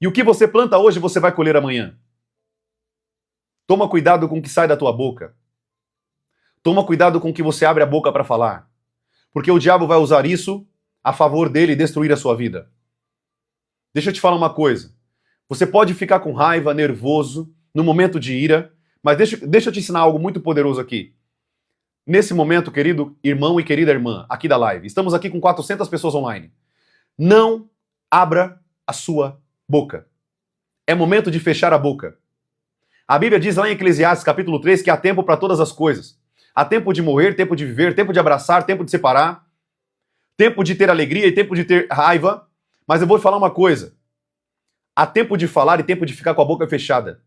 E o que você planta hoje, você vai colher amanhã. Toma cuidado com o que sai da tua boca. Toma cuidado com o que você abre a boca para falar. Porque o diabo vai usar isso a favor dele e destruir a sua vida. Deixa eu te falar uma coisa. Você pode ficar com raiva, nervoso, no momento de ira, mas deixa eu te ensinar algo muito poderoso aqui. Nesse momento, querido irmão e querida irmã, aqui da live, estamos aqui com 400 pessoas online. Não abra a sua boca. É momento de fechar a boca. A Bíblia diz lá em Eclesiastes, capítulo 3, que há tempo para todas as coisas. Há tempo de morrer, tempo de viver, tempo de abraçar, tempo de separar, tempo de ter alegria e tempo de ter raiva. Mas eu vou te falar uma coisa. Há tempo de falar e tempo de ficar com a boca fechada.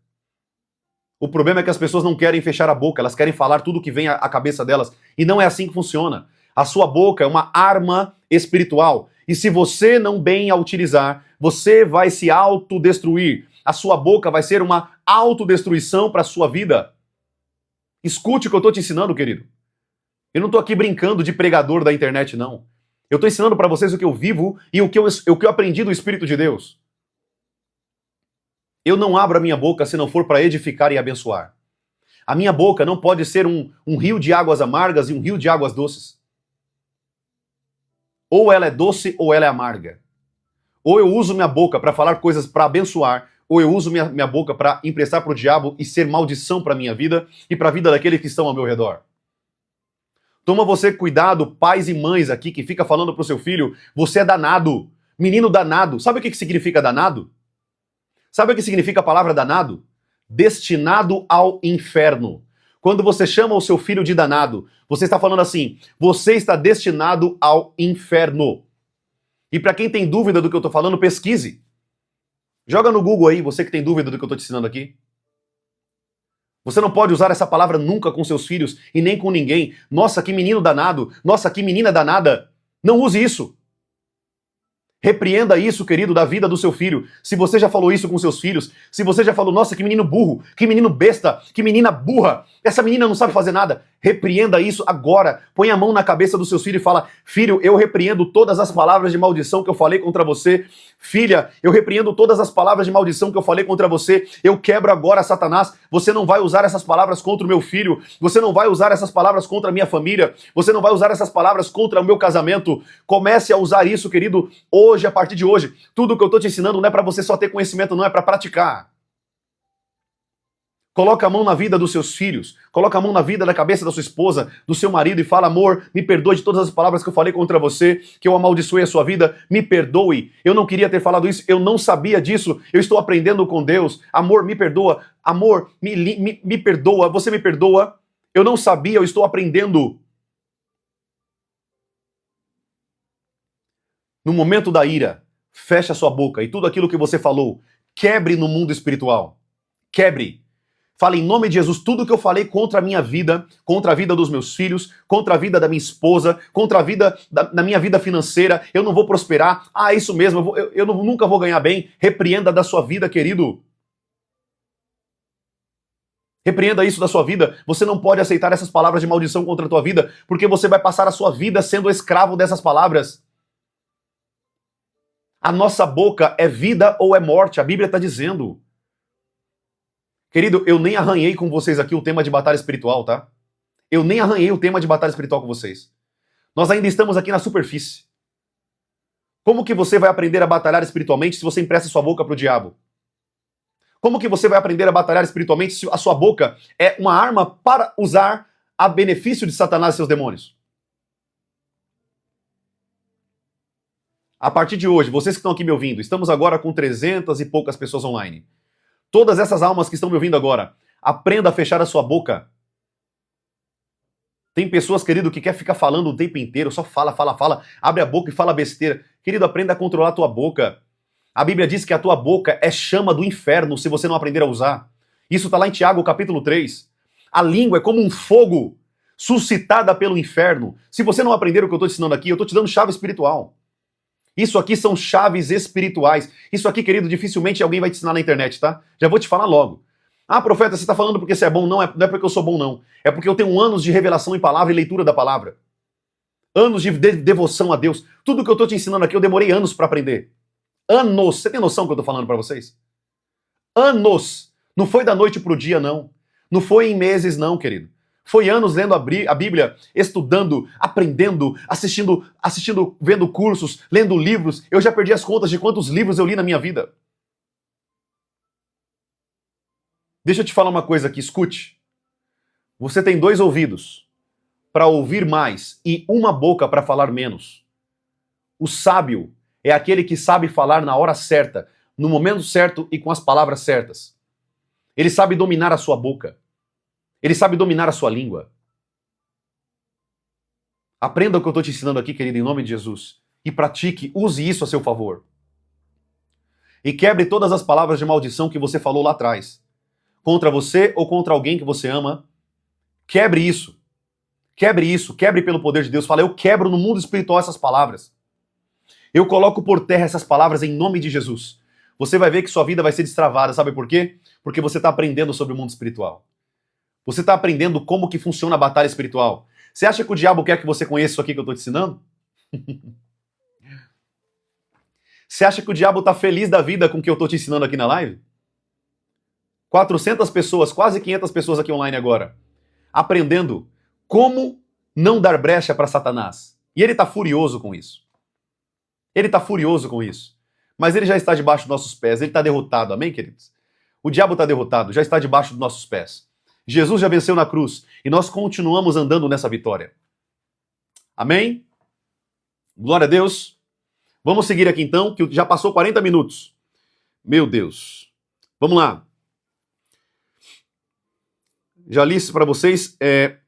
O problema é que as pessoas não querem fechar a boca, elas querem falar tudo que vem à cabeça delas. E não é assim que funciona. A sua boca é uma arma espiritual. E se você não bem a utilizar, você vai se autodestruir. A sua boca vai ser uma autodestruição para a sua vida. Escute o que eu estou te ensinando, querido. Eu não estou aqui brincando de pregador da internet, não. Eu estou ensinando para vocês o que eu vivo e o que eu aprendi do Espírito de Deus. Eu não abro a minha boca se não for para edificar e abençoar. A minha boca não pode ser um rio de águas amargas e um rio de águas doces. Ou ela é doce ou ela é amarga. Ou eu uso minha boca para falar coisas para abençoar, ou eu uso minha boca para emprestar para o diabo e ser maldição para a minha vida e para a vida daqueles que estão ao meu redor. Toma você cuidado, pais e mães aqui, que fica falando para o seu filho, você é danado, menino danado. Sabe o que significa danado? Sabe o que significa a palavra danado? Destinado ao inferno. Quando você chama o seu filho de danado, você está falando assim, você está destinado ao inferno. E para quem tem dúvida do que eu estou falando, pesquise. Joga no Google aí, você que tem dúvida do que eu estou te ensinando aqui. Você não pode usar essa palavra nunca com seus filhos e nem com ninguém. Nossa, que menino danado. Nossa, que menina danada. Não use isso. Repreenda isso, querido, da vida do seu filho. Se você já falou isso com seus filhos, se você já falou, nossa, que menino burro, que menino besta, que menina burra, essa menina não sabe fazer nada, repreenda isso agora. Põe a mão na cabeça dos seus filhos e fala, filho, eu repreendo todas as palavras de maldição que eu falei contra você. Filha, eu repreendo todas as palavras de maldição que eu falei contra você. Eu quebro agora, Satanás. Você não vai usar essas palavras contra o meu filho. Você não vai usar essas palavras contra a minha família. Você não vai usar essas palavras contra o meu casamento. Comece a usar isso, querido, hoje, a partir de hoje. Tudo que eu tô te ensinando não é para você só ter conhecimento, não, é para praticar. Coloca a mão na vida dos seus filhos, coloca a mão na vida da cabeça da sua esposa, do seu marido e fala, amor, me perdoe de todas as palavras que eu falei contra você, que eu amaldiçoei a sua vida, me perdoe. Eu não queria ter falado isso, eu não sabia disso, eu estou aprendendo com Deus. Amor, me perdoa. Amor, me perdoa, você me perdoa. Eu não sabia, eu estou aprendendo. No momento da ira, feche a sua boca e tudo aquilo que você falou, quebre no mundo espiritual. Quebre. Fala em nome de Jesus tudo que eu falei contra a minha vida, contra a vida dos meus filhos, contra a vida da minha esposa, contra a vida da minha vida financeira. Eu não vou prosperar. Ah, isso mesmo, nunca vou ganhar bem. Repreenda da sua vida, querido. Repreenda isso da sua vida. Você não pode aceitar essas palavras de maldição contra a tua vida, porque você vai passar a sua vida sendo escravo dessas palavras. A nossa boca é vida ou é morte, a Bíblia está dizendo. Querido, eu nem arranhei com vocês aqui o tema de batalha espiritual, tá? Eu nem arranhei o tema de batalha espiritual com vocês. Nós ainda estamos aqui na superfície. Como que você vai aprender a batalhar espiritualmente se você empresta sua boca para o diabo? Como que você vai aprender a batalhar espiritualmente se a sua boca é uma arma para usar a benefício de Satanás e seus demônios? A partir de hoje, vocês que estão aqui me ouvindo, estamos agora com 300 e poucas pessoas online. Todas essas almas que estão me ouvindo agora, aprenda a fechar a sua boca. Tem pessoas, querido, que quer ficar falando o tempo inteiro, só fala, abre a boca e fala besteira. Querido, aprenda a controlar a tua boca. A Bíblia diz que a tua boca é chama do inferno se você não aprender a usar. Isso está lá em Tiago, capítulo 3. A língua é como um fogo suscitada pelo inferno. Se você não aprender o que eu estou te ensinando aqui, eu estou te dando chave espiritual. Isso aqui são chaves espirituais. Isso aqui, querido, dificilmente alguém vai te ensinar na internet, tá? Já vou te falar logo. Ah, profeta, você está falando porque você é bom? Não é porque eu sou bom, não. É porque eu tenho anos de revelação em palavra e leitura da palavra. Anos de devoção a Deus. Tudo que eu estou te ensinando aqui, eu demorei anos para aprender. Anos. Você tem noção do que eu estou falando para vocês? Anos. Não foi da noite pro dia, não. Não foi em meses, não, querido. Foi anos lendo a Bíblia, estudando, aprendendo, assistindo, vendo cursos, lendo livros. Eu já perdi as contas de quantos livros eu li na minha vida. Deixa eu te falar uma coisa aqui, escute. Você tem 2 ouvidos para ouvir mais e uma boca para falar menos. O sábio é aquele que sabe falar na hora certa, no momento certo e com as palavras certas. Ele sabe dominar a sua boca. Ele sabe dominar a sua língua. Aprenda o que eu estou te ensinando aqui, querido, em nome de Jesus. E pratique, use isso a seu favor. E quebre todas as palavras de maldição que você falou lá atrás. Contra você ou contra alguém que você ama. Quebre isso. Quebre isso. Quebre pelo poder de Deus. Fala, eu quebro no mundo espiritual essas palavras. Eu coloco por terra essas palavras em nome de Jesus. Você vai ver que sua vida vai ser destravada. Sabe por quê? Porque você está aprendendo sobre o mundo espiritual. Você está aprendendo como que funciona a batalha espiritual. Você acha que o diabo quer que você conheça isso aqui que eu estou te ensinando? Você acha que o diabo está feliz da vida com o que eu estou te ensinando aqui na live? 400 pessoas, quase 500 pessoas aqui online agora, aprendendo como não dar brecha para Satanás. E ele está furioso com isso. Ele está furioso com isso. Mas ele já está debaixo dos nossos pés. Ele está derrotado, amém, queridos? O diabo está derrotado, já está debaixo dos nossos pés. Jesus já venceu na cruz e nós continuamos andando nessa vitória. Amém? Glória a Deus. Vamos seguir aqui então, que já passou 40 minutos. Meu Deus. Vamos lá. Já li isso para vocês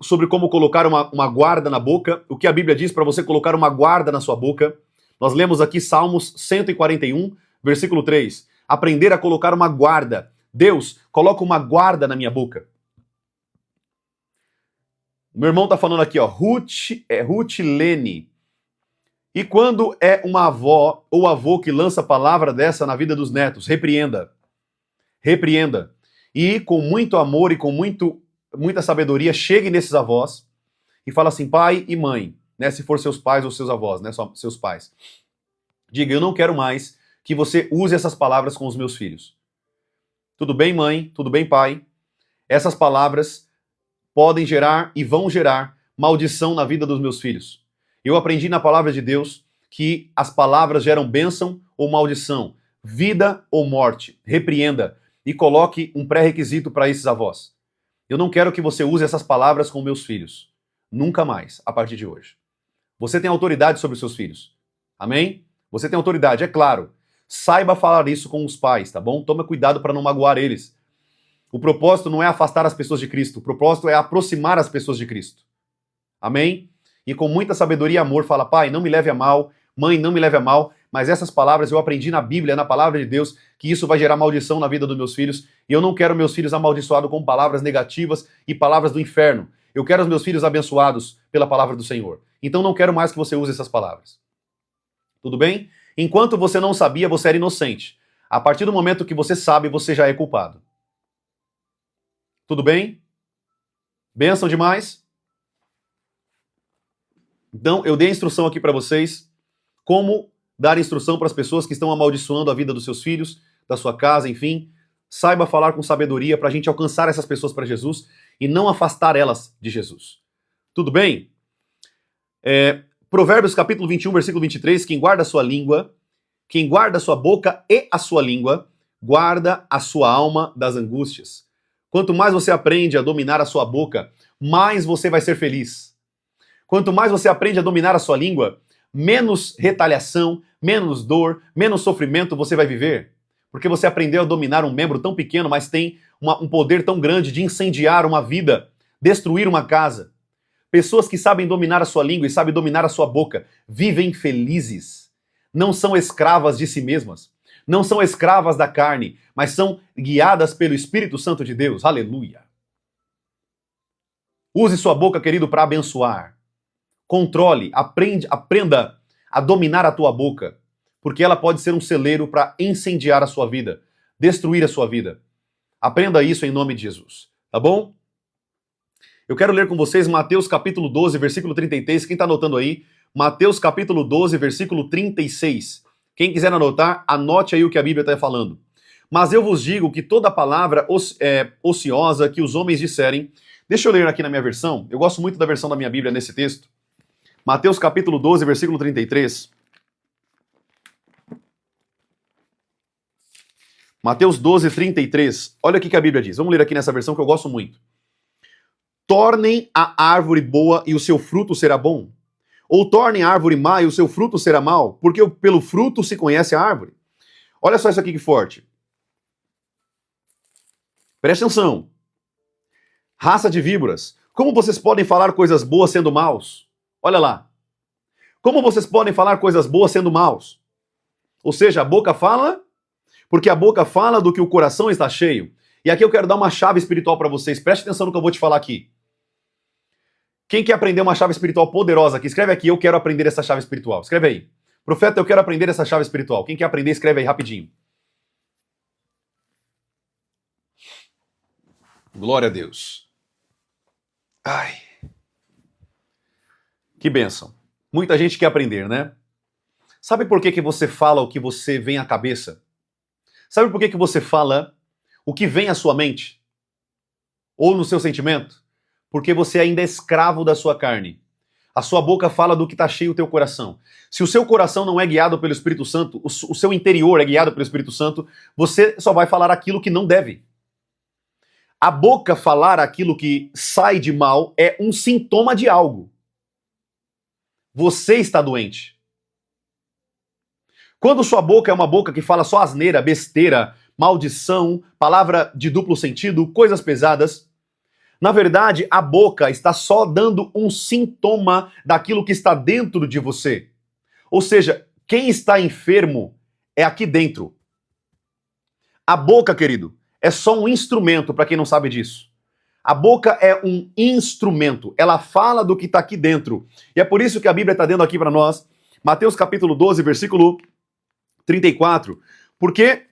sobre como colocar uma guarda na boca. O que a Bíblia diz para você colocar uma guarda na sua boca. Nós lemos aqui Salmos 141, versículo 3. Aprender a colocar uma guarda. Deus, coloca uma guarda na minha boca. Meu irmão tá falando aqui, ó, Ruth Lene. E quando é uma avó ou avô que lança palavra dessa na vida dos netos, repreenda. Repreenda. E com muito amor e com muita sabedoria, chegue nesses avós e fala assim, pai e mãe, né, se for seus pais ou seus avós, né, só seus pais. Diga, eu não quero mais que você use essas palavras com os meus filhos. Tudo bem, mãe? Tudo bem, pai? Essas palavras podem gerar e vão gerar maldição na vida dos meus filhos. Eu aprendi na palavra de Deus que as palavras geram bênção ou maldição, vida ou morte. Repreenda e coloque um pré-requisito para esses avós. Eu não quero que você use essas palavras com meus filhos. Nunca mais, a partir de hoje. Você tem autoridade sobre os seus filhos. Amém? Você tem autoridade, é claro. Saiba falar isso com os pais, tá bom? Toma cuidado para não magoar eles. O propósito não é afastar as pessoas de Cristo. O propósito é aproximar as pessoas de Cristo. Amém? E com muita sabedoria e amor fala, pai, não me leve a mal. Mãe, não me leve a mal. mas essas palavras eu aprendi na Bíblia, na palavra de Deus, que isso vai gerar maldição na vida dos meus filhos, e eu não quero meus filhos amaldiçoados com palavras negativas e palavras do inferno. Eu quero os meus filhos abençoados pela palavra do Senhor. Então não quero mais que você use essas palavras. Tudo bem? Enquanto você não sabia, você era inocente. A partir do momento que você sabe, você já é culpado. Tudo bem? Bênção demais? Então, eu dei a instrução aqui para vocês como dar instrução para as pessoas que estão amaldiçoando a vida dos seus filhos, da sua casa, enfim. Saiba falar com sabedoria para a gente alcançar essas pessoas para Jesus e não afastar elas de Jesus. Tudo bem? Provérbios capítulo 21, versículo 23, quem guarda a sua língua, quem guarda a sua boca e a sua língua, guarda a sua alma das angústias. Quanto mais você aprende a dominar a sua boca, mais você vai ser feliz. Quanto mais você aprende a dominar a sua língua, menos retaliação, menos dor, menos sofrimento você vai viver. Porque você aprendeu a dominar um membro tão pequeno, mas tem um poder tão grande de incendiar uma vida, destruir uma casa. Pessoas que sabem dominar a sua língua e sabem dominar a sua boca vivem felizes. Não são escravas de si mesmas. Não são escravas da carne, mas são guiadas pelo Espírito Santo de Deus. Aleluia. Use sua boca, querido, para abençoar. Controle, aprenda a dominar a tua boca, porque ela pode ser um celeiro para incendiar a sua vida, destruir a sua vida. Aprenda isso em nome de Jesus, tá bom? Eu quero ler com vocês Mateus capítulo 12, versículo 36. Quem está anotando aí? Mateus capítulo 12, versículo 36. Quem quiser anotar, anote aí o que a Bíblia está falando. Mas eu vos digo que toda palavra ociosa que os homens disserem... Deixa eu ler aqui na minha versão. Eu gosto muito da versão da minha Bíblia nesse texto. Mateus capítulo 12, versículo 33. Mateus 12, 33. Olha o que a Bíblia diz. Vamos ler aqui nessa versão que eu gosto muito. Tornem a árvore boa e o seu fruto será bom. Ou tornem a árvore má e o seu fruto será mau, porque pelo fruto se conhece a árvore. Olha só isso aqui que forte. Preste atenção. Raça de víboras, como vocês podem falar coisas boas sendo maus? Olha lá. Como vocês podem falar coisas boas sendo maus? Ou seja, a boca fala, porque a boca fala do que o coração está cheio. E aqui eu quero dar uma chave espiritual para vocês. Preste atenção no que eu vou te falar aqui. Quem quer aprender uma chave espiritual poderosa aqui? Escreve aqui, eu quero aprender essa chave espiritual. Escreve aí. Profeta, eu quero aprender essa chave espiritual. Quem quer aprender, escreve aí rapidinho. Glória a Deus. Ai. Que bênção. Muita gente quer aprender, né? Sabe por que você fala o que você vem à cabeça? Sabe por que você fala o que vem à sua mente? Ou no seu sentimento? Porque você ainda é escravo da sua carne. A sua boca fala do que está cheio o teu coração. Se o seu coração não é guiado pelo Espírito Santo, o seu interior é guiado pelo Espírito Santo, você só vai falar aquilo que não deve. A boca falar aquilo que sai de mal é um sintoma de algo. Você está doente. Quando sua boca é uma boca que fala só asneira, besteira, maldição, palavra de duplo sentido, coisas pesadas, na verdade, a boca está só dando um sintoma daquilo que está dentro de você. Ou seja, quem está enfermo é aqui dentro. A boca, querido, é só um instrumento, para quem não sabe disso. A boca é um instrumento. Ela fala do que está aqui dentro. E é por isso que a Bíblia está dando aqui para nós, Mateus capítulo 12, versículo 34. Porque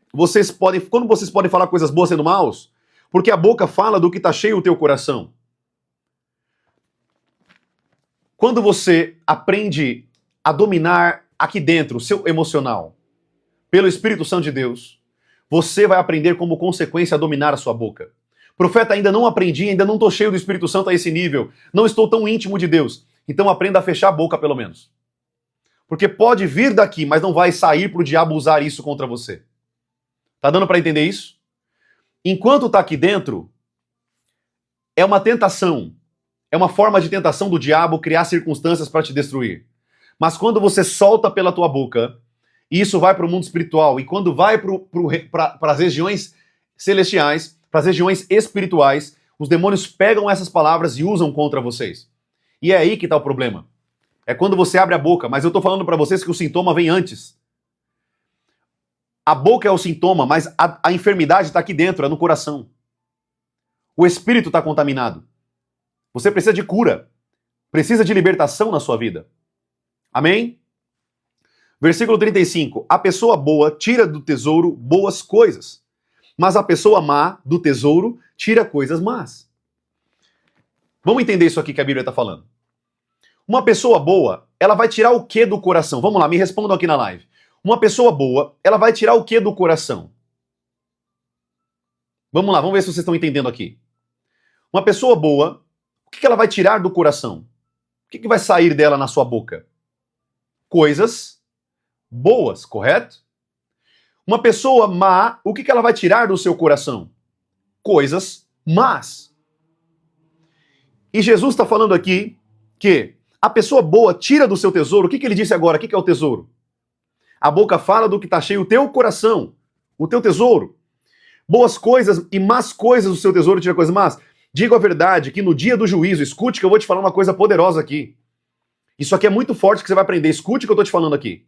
quando vocês podem falar coisas boas sendo maus? Porque a boca fala do que está cheio o teu coração. Quando você aprende a dominar aqui dentro o seu emocional, pelo Espírito Santo de Deus, você vai aprender como consequência a dominar a sua boca. Profeta, ainda não aprendi, ainda não estou cheio do Espírito Santo a esse nível, não estou tão íntimo de Deus. Então aprenda a fechar a boca pelo menos. Porque pode vir daqui, mas não vai sair para o diabo usar isso contra você. Tá dando para entender isso? Enquanto está aqui dentro, é uma tentação, é uma forma de tentação do diabo criar circunstâncias para te destruir. Mas quando você solta pela tua boca, isso vai para o mundo espiritual. E quando vai para as regiões celestiais, para as regiões espirituais, os demônios pegam essas palavras e usam contra vocês. E é aí que está o problema. É quando você abre a boca, mas eu estou falando para vocês que o sintoma vem antes. A boca é o sintoma, mas a enfermidade está aqui dentro, é no coração. O espírito está contaminado. Você precisa de cura. Precisa de libertação na sua vida. Amém? Versículo 35. A pessoa boa tira do tesouro boas coisas, mas a pessoa má do tesouro tira coisas más. Vamos entender isso aqui que a Bíblia está falando. Uma pessoa boa, ela vai tirar o que do coração? Vamos lá, me respondam aqui na live. Uma pessoa boa, ela vai tirar o que do coração? Vamos lá, vamos ver se vocês estão entendendo aqui. Uma pessoa boa, o que ela vai tirar do coração? O que vai sair dela na sua boca? Coisas boas, correto? Uma pessoa má, o que ela vai tirar do seu coração? Coisas más. E Jesus está falando aqui que a pessoa boa tira do seu tesouro. O que ele disse agora? O que é o tesouro? A boca fala do que está cheio o teu coração, o teu tesouro. Boas coisas e más coisas do seu tesouro tira coisas más. Digo a verdade que no dia do juízo, escute que eu vou te falar uma coisa poderosa aqui. Isso aqui é muito forte que você vai aprender. Escute o que eu estou te falando aqui.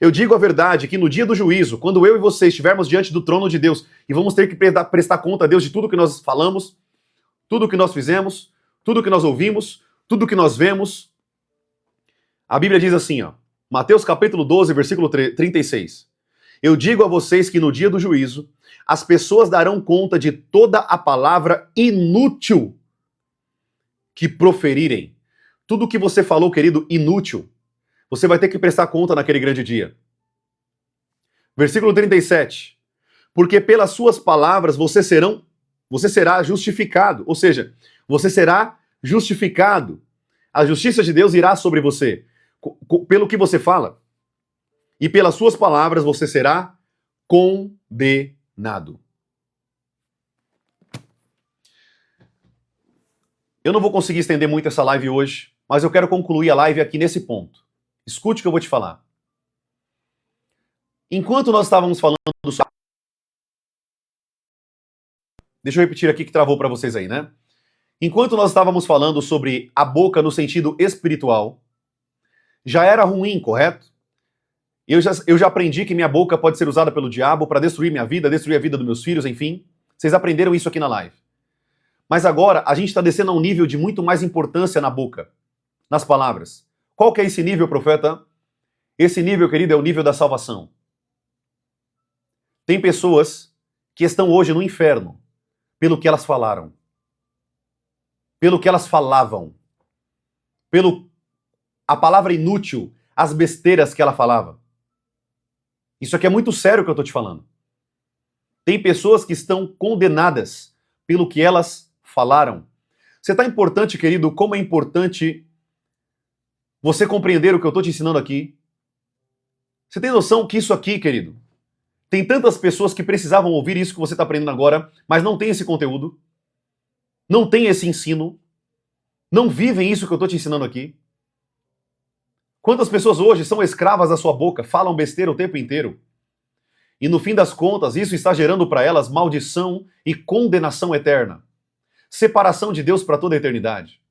Eu digo a verdade que no dia do juízo, quando eu e você estivermos diante do trono de Deus e vamos ter que prestar conta a Deus de tudo que nós falamos, tudo que nós fizemos, tudo que nós ouvimos, tudo que nós vemos, a Bíblia diz assim, ó, Mateus capítulo 12, versículo 36. Eu digo a vocês que no dia do juízo, as pessoas darão conta de toda a palavra inútil que proferirem. Tudo que você falou, querido, inútil, você vai ter que prestar conta naquele grande dia. Versículo 37. Porque pelas suas palavras você será justificado. Ou seja, você será justificado. A justiça de Deus irá sobre você. Pelo que você fala. E pelas suas palavras você será condenado. Eu não vou conseguir estender muito essa live hoje, mas eu quero concluir a live aqui nesse ponto. Escute o que eu vou te falar. Enquanto nós estávamos falando sobre... Deixa eu repetir aqui que travou para vocês aí, né? Enquanto nós estávamos falando sobre a boca no sentido espiritual, já era ruim, correto? Eu já aprendi que minha boca pode ser usada pelo diabo para destruir minha vida, destruir a vida dos meus filhos, enfim. Vocês aprenderam isso aqui na live. Mas agora a gente está descendo a um nível de muito mais importância na boca, nas palavras. Qual que é esse nível, profeta? Esse nível, querido, é o nível da salvação. Tem pessoas que estão hoje no inferno pelo que elas falaram, pelo que elas falavam, pelo a palavra inútil, as besteiras que ela falava. Isso aqui é muito sério o que eu estou te falando. Tem pessoas que estão condenadas pelo que elas falaram. Você está importante, querido, como é importante você compreender o que eu estou te ensinando aqui. Você tem noção que isso aqui, querido, tem tantas pessoas que precisavam ouvir isso que você está aprendendo agora, mas não tem esse conteúdo, não tem esse ensino, não vivem isso que eu estou te ensinando aqui. Quantas pessoas hoje são escravas da sua boca, falam besteira o tempo inteiro? E no fim das contas, isso está gerando para elas maldição e condenação eterna. Separação de Deus para toda a eternidade.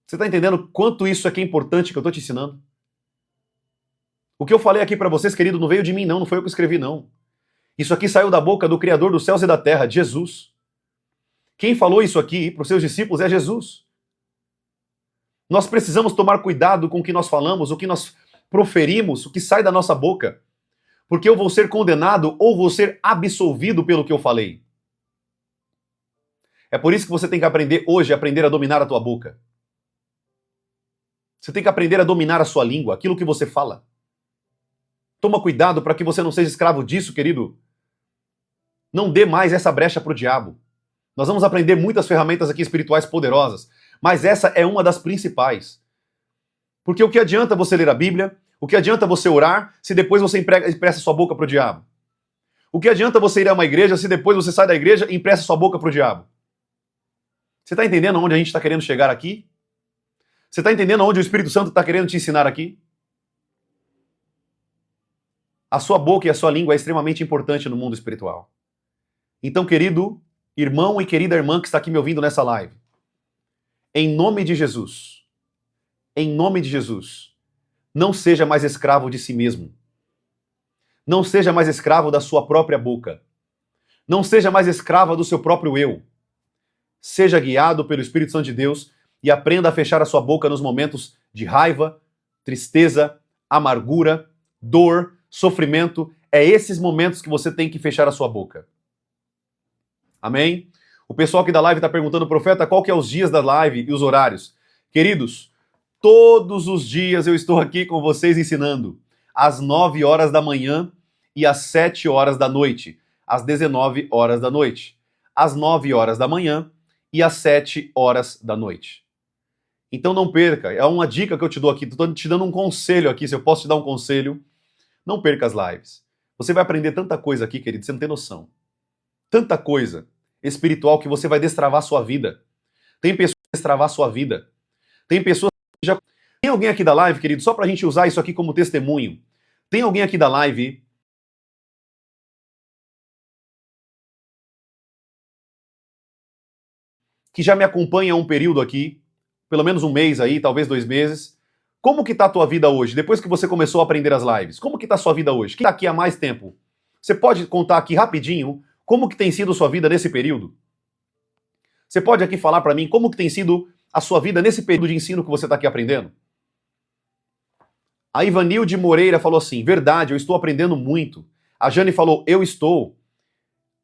Você está entendendo quanto isso aqui é importante que eu estou te ensinando? O que eu falei aqui para vocês, querido, não veio de mim não foi eu que escrevi não. Isso aqui saiu da boca do Criador dos céus e da terra, de Jesus. Quem falou isso aqui para os seus discípulos é Jesus. Nós precisamos tomar cuidado com o que nós falamos, o que nós proferimos, o que sai da nossa boca. Porque eu vou ser condenado ou vou ser absolvido pelo que eu falei. É por isso que você tem que aprender hoje, aprender a dominar a tua boca. Você tem que aprender a dominar a sua língua, aquilo que você fala. Toma cuidado para que você não seja escravo disso, querido. Não dê mais essa brecha para o diabo. Nós vamos aprender muitas ferramentas aqui espirituais poderosas, mas essa é uma das principais. Porque o que adianta você ler a Bíblia? O que adianta você orar se depois você empresta sua boca para o diabo? O que adianta você ir a uma igreja se depois você sai da igreja e empresta sua boca para o diabo? Você está entendendo onde a gente está querendo chegar aqui? Você está entendendo onde o Espírito Santo está querendo te ensinar aqui? A sua boca e a sua língua é extremamente importante no mundo espiritual. Então, querido irmão e querida irmã que está aqui me ouvindo nessa live, em nome de Jesus, Não seja mais escravo de si mesmo. Não seja mais escravo da sua própria boca. Não seja mais escrava do seu próprio eu. Seja guiado pelo Espírito Santo de Deus e aprenda a fechar a sua boca nos momentos de raiva, tristeza, amargura, dor, sofrimento. É esses momentos que você tem que fechar a sua boca. Amém? O pessoal aqui da live está perguntando, profeta, qual que é os dias da live e os horários? Queridos, todos os dias eu estou aqui com vocês ensinando. Às 9 horas da manhã e às 7 horas da noite. Às 19 horas da noite. Às 9 horas da manhã e às 7 horas da noite. Então não perca, é uma dica que eu te dou aqui, estou te dando um conselho aqui, se eu posso te dar um conselho, não perca as lives. Você vai aprender tanta coisa aqui, querido, você não tem noção. Tanta coisa espiritual que você vai destravar a sua vida. Tem pessoas que destravar a sua vida. Tem pessoas que já... Tem alguém aqui da live, querido, só pra gente usar isso aqui como testemunho. Tem alguém aqui da live que já me acompanha há um período aqui, pelo menos um mês aí, talvez 2 meses. Como que tá a tua vida hoje, depois que você começou a aprender as lives? Como que tá a sua vida hoje? Quem tá aqui há mais tempo? Você pode contar aqui rapidinho como que tem sido a sua vida nesse período? Você pode aqui falar para mim como que tem sido a sua vida nesse período de ensino que você está aqui aprendendo? A Ivanilde Moreira falou assim, verdade, eu estou aprendendo muito. A Jane falou, eu estou.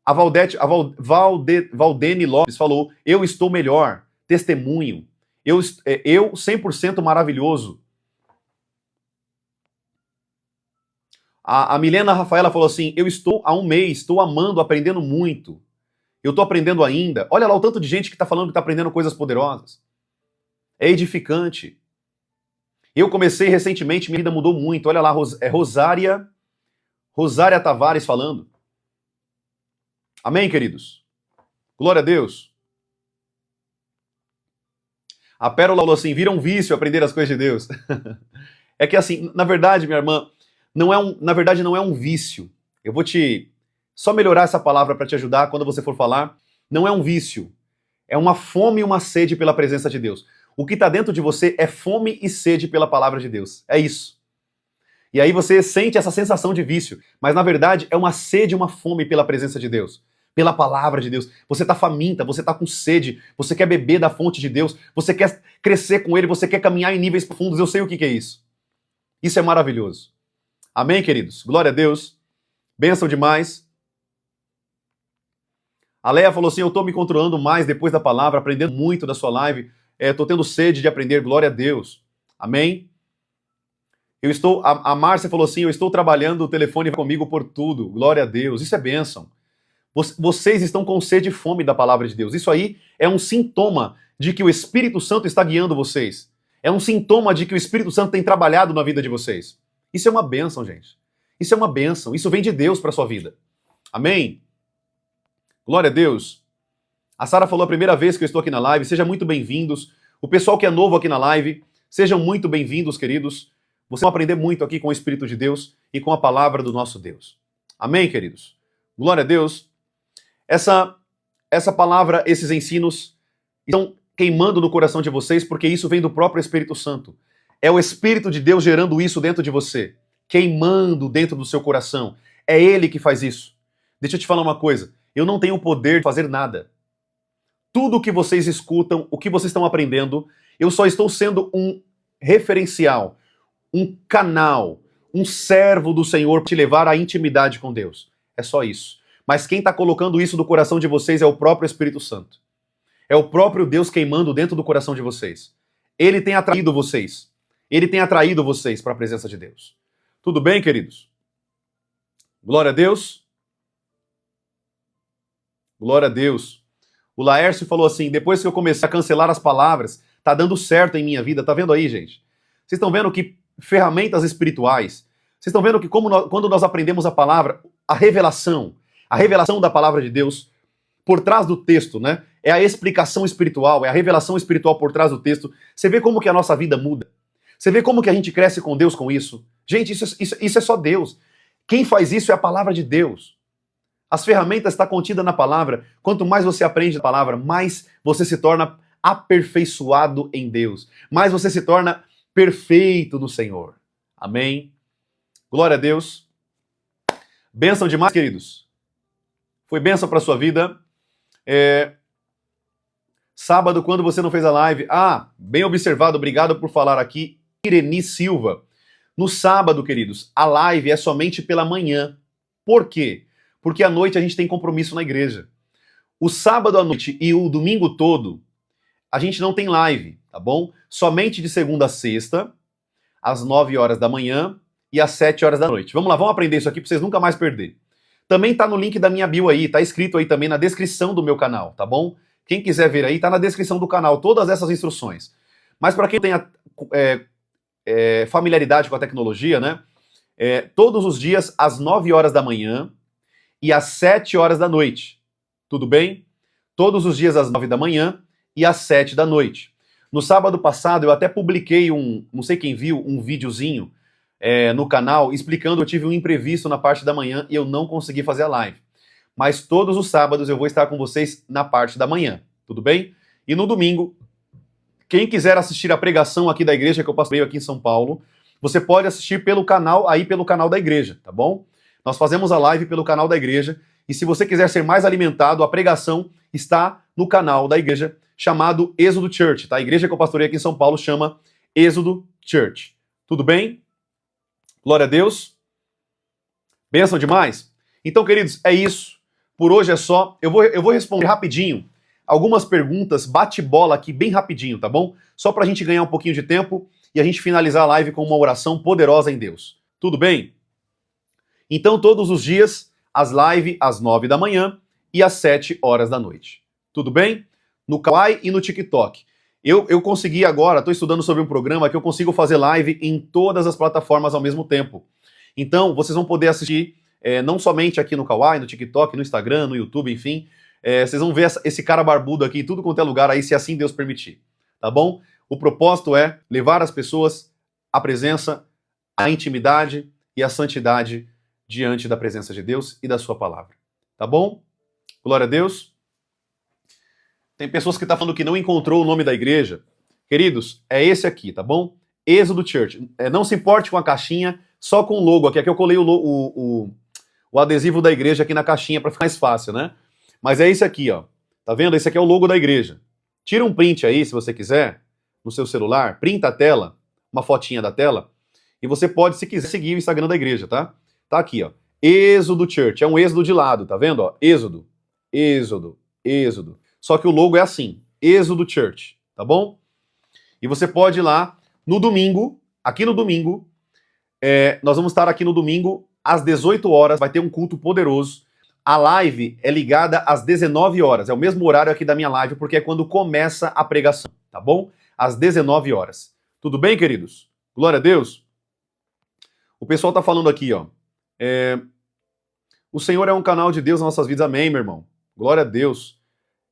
A Valdene Lopes falou, eu estou melhor. Testemunho. Eu 100% maravilhoso. A Milena Rafaela falou assim, eu estou há um mês, estou amando, aprendendo muito. Eu estou aprendendo ainda. Olha lá o tanto de gente que está falando que está aprendendo coisas poderosas. É edificante. Eu comecei recentemente, minha vida mudou muito. Olha lá, Rosária Tavares falando. Amém, queridos? Glória a Deus. A Pérola falou assim, vira um vício aprender as coisas de Deus. É que assim, na verdade, minha irmã, na verdade não é um vício. Eu vou só melhorar essa palavra para te ajudar quando você for falar. Não é um vício. É uma fome e uma sede pela presença de Deus. O que está dentro de você é fome e sede pela palavra de Deus. É isso. E aí você sente essa sensação de vício. Mas na verdade é uma sede e uma fome pela presença de Deus. Pela palavra de Deus. Você está faminta, você está com sede. Você quer beber da fonte de Deus. Você quer crescer com Ele. Você quer caminhar em níveis profundos. Eu sei o que é isso. Isso é maravilhoso. Amém, queridos? Glória a Deus. Bênção demais. A Leia falou assim, eu estou me controlando mais depois da palavra, aprendendo muito da sua live. Estou tendo sede de aprender, glória a Deus. Amém? A Márcia falou assim, eu estou trabalhando, o telefone vai comigo por tudo. Glória a Deus. Isso é bênção. Vocês estão com sede e fome da palavra de Deus. Isso aí é um sintoma de que o Espírito Santo está guiando vocês. É um sintoma de que o Espírito Santo tem trabalhado na vida de vocês. Isso é uma bênção, gente. Isso é uma bênção. Isso vem de Deus para a sua vida. Amém? Glória a Deus. A Sara falou a primeira vez que eu estou aqui na live. Sejam muito bem-vindos. O pessoal que é novo aqui na live, sejam muito bem-vindos, queridos. Vocês vão aprender muito aqui com o Espírito de Deus e com a palavra do nosso Deus. Amém, queridos? Glória a Deus. Essa palavra, esses ensinos estão queimando no coração de vocês porque isso vem do próprio Espírito Santo. É o Espírito de Deus gerando isso dentro de você, queimando dentro do seu coração. É Ele que faz isso. Deixa eu te falar uma coisa. Eu não tenho o poder de fazer nada. Tudo o que vocês escutam, o que vocês estão aprendendo, eu só estou sendo um referencial, um canal, um servo do Senhor para te levar à intimidade com Deus. É só isso. Mas quem está colocando isso no coração de vocês é o próprio Espírito Santo. É o próprio Deus queimando dentro do coração de vocês. Ele tem atraído vocês. Ele tem atraído vocês para a presença de Deus. Tudo bem, queridos? Glória a Deus. Glória a Deus. O Laércio falou assim, depois que eu comecei a cancelar as palavras, tá dando certo em minha vida. Tá vendo aí, gente? Vocês estão vendo que ferramentas espirituais, vocês estão vendo que quando nós aprendemos a palavra, a revelação da palavra de Deus por trás do texto, né? É a explicação espiritual, é a revelação espiritual por trás do texto. Você vê como que a nossa vida muda. Você vê como que a gente cresce com Deus com isso. Gente, isso é só Deus. Quem faz isso é a palavra de Deus. As ferramentas estão contidas na palavra. Quanto mais você aprende a palavra, mais você se torna aperfeiçoado em Deus. Mais você se torna perfeito no Senhor. Amém. Glória a Deus. Bênção demais, queridos. Foi bênção para sua vida. Sábado, quando você não fez a live... Ah, bem observado, obrigado por falar aqui. Ireni Silva. No sábado, queridos, a live é somente pela manhã. Por quê? Porque à noite a gente tem compromisso na igreja. O sábado à noite e o domingo todo, a gente não tem live, tá bom? Somente de segunda a sexta, às 9 horas da manhã e às 7 horas da noite. Vamos lá, vamos aprender isso aqui para vocês nunca mais perder. Também tá no link da minha bio aí, tá escrito aí também na descrição do meu canal, tá bom? Quem quiser ver aí, tá na descrição do canal, todas essas instruções. Mas para quem tem familiaridade com a tecnologia, né? Todos os dias, às 9 horas da manhã e às 7 horas da noite. Tudo bem? Todos os dias às 9 da manhã e às 7 da noite. No sábado passado, eu até publiquei não sei quem viu, um videozinho no canal explicando que eu tive um imprevisto na parte da manhã e eu não consegui fazer a live. Mas todos os sábados eu vou estar com vocês na parte da manhã, tudo bem? E no domingo, quem quiser assistir a pregação aqui da igreja que eu passei aqui em São Paulo, você pode assistir pelo canal da igreja, tá bom? Nós fazemos a live pelo canal da igreja e se você quiser ser mais alimentado, a pregação está no canal da igreja chamado Êxodo Church, tá? A igreja que eu pastorei aqui em São Paulo chama Êxodo Church. Tudo bem? Glória a Deus. Bênção demais? Então, queridos, é isso. Por hoje é só. Eu vou responder rapidinho algumas perguntas, bate-bola aqui bem rapidinho, tá bom? Só pra gente ganhar um pouquinho de tempo e a gente finalizar a live com uma oração poderosa em Deus. Tudo bem? Então, todos os dias, as lives às 9 da manhã e às 7 horas da noite. Tudo bem? No Kawaii e no TikTok. Eu consegui agora, estou estudando sobre um programa que eu consigo fazer live em todas as plataformas ao mesmo tempo. Então, vocês vão poder assistir não somente aqui no Kawaii, no TikTok, no Instagram, no YouTube, enfim. Vocês vão ver esse cara barbudo aqui em tudo quanto é lugar aí, se assim Deus permitir. Tá bom? O propósito é levar as pessoas à presença, à intimidade e à santidade diante da presença de Deus e da sua palavra. Tá bom? Glória a Deus. Tem pessoas que estão falando que não encontrou o nome da igreja. Queridos, é esse aqui, tá bom? Êxodo Church. Não se importe com a caixinha, só com o logo aqui. Aqui eu colei o adesivo da igreja aqui na caixinha para ficar mais fácil, né? Mas é esse aqui, ó. Tá vendo? Esse aqui é o logo da igreja. Tira um print aí, se você quiser, no seu celular. Printa a tela, uma fotinha da tela. E você pode, se quiser, seguir o Instagram da igreja, tá? Tá aqui, ó. Êxodo Church. É um êxodo de lado, tá vendo? Ó? Êxodo, êxodo, êxodo. Só que o logo é assim. Êxodo Church, tá bom? E você pode ir lá no domingo, aqui no domingo. Nós vamos estar aqui no domingo às 18 horas. Vai ter um culto poderoso. A live é ligada às 19 horas. É o mesmo horário aqui da minha live, porque é quando começa a pregação, tá bom? Às 19 horas. Tudo bem, queridos? Glória a Deus. O pessoal tá falando aqui, ó. O Senhor é um canal de Deus nas nossas vidas. Amém, meu irmão. Glória a Deus.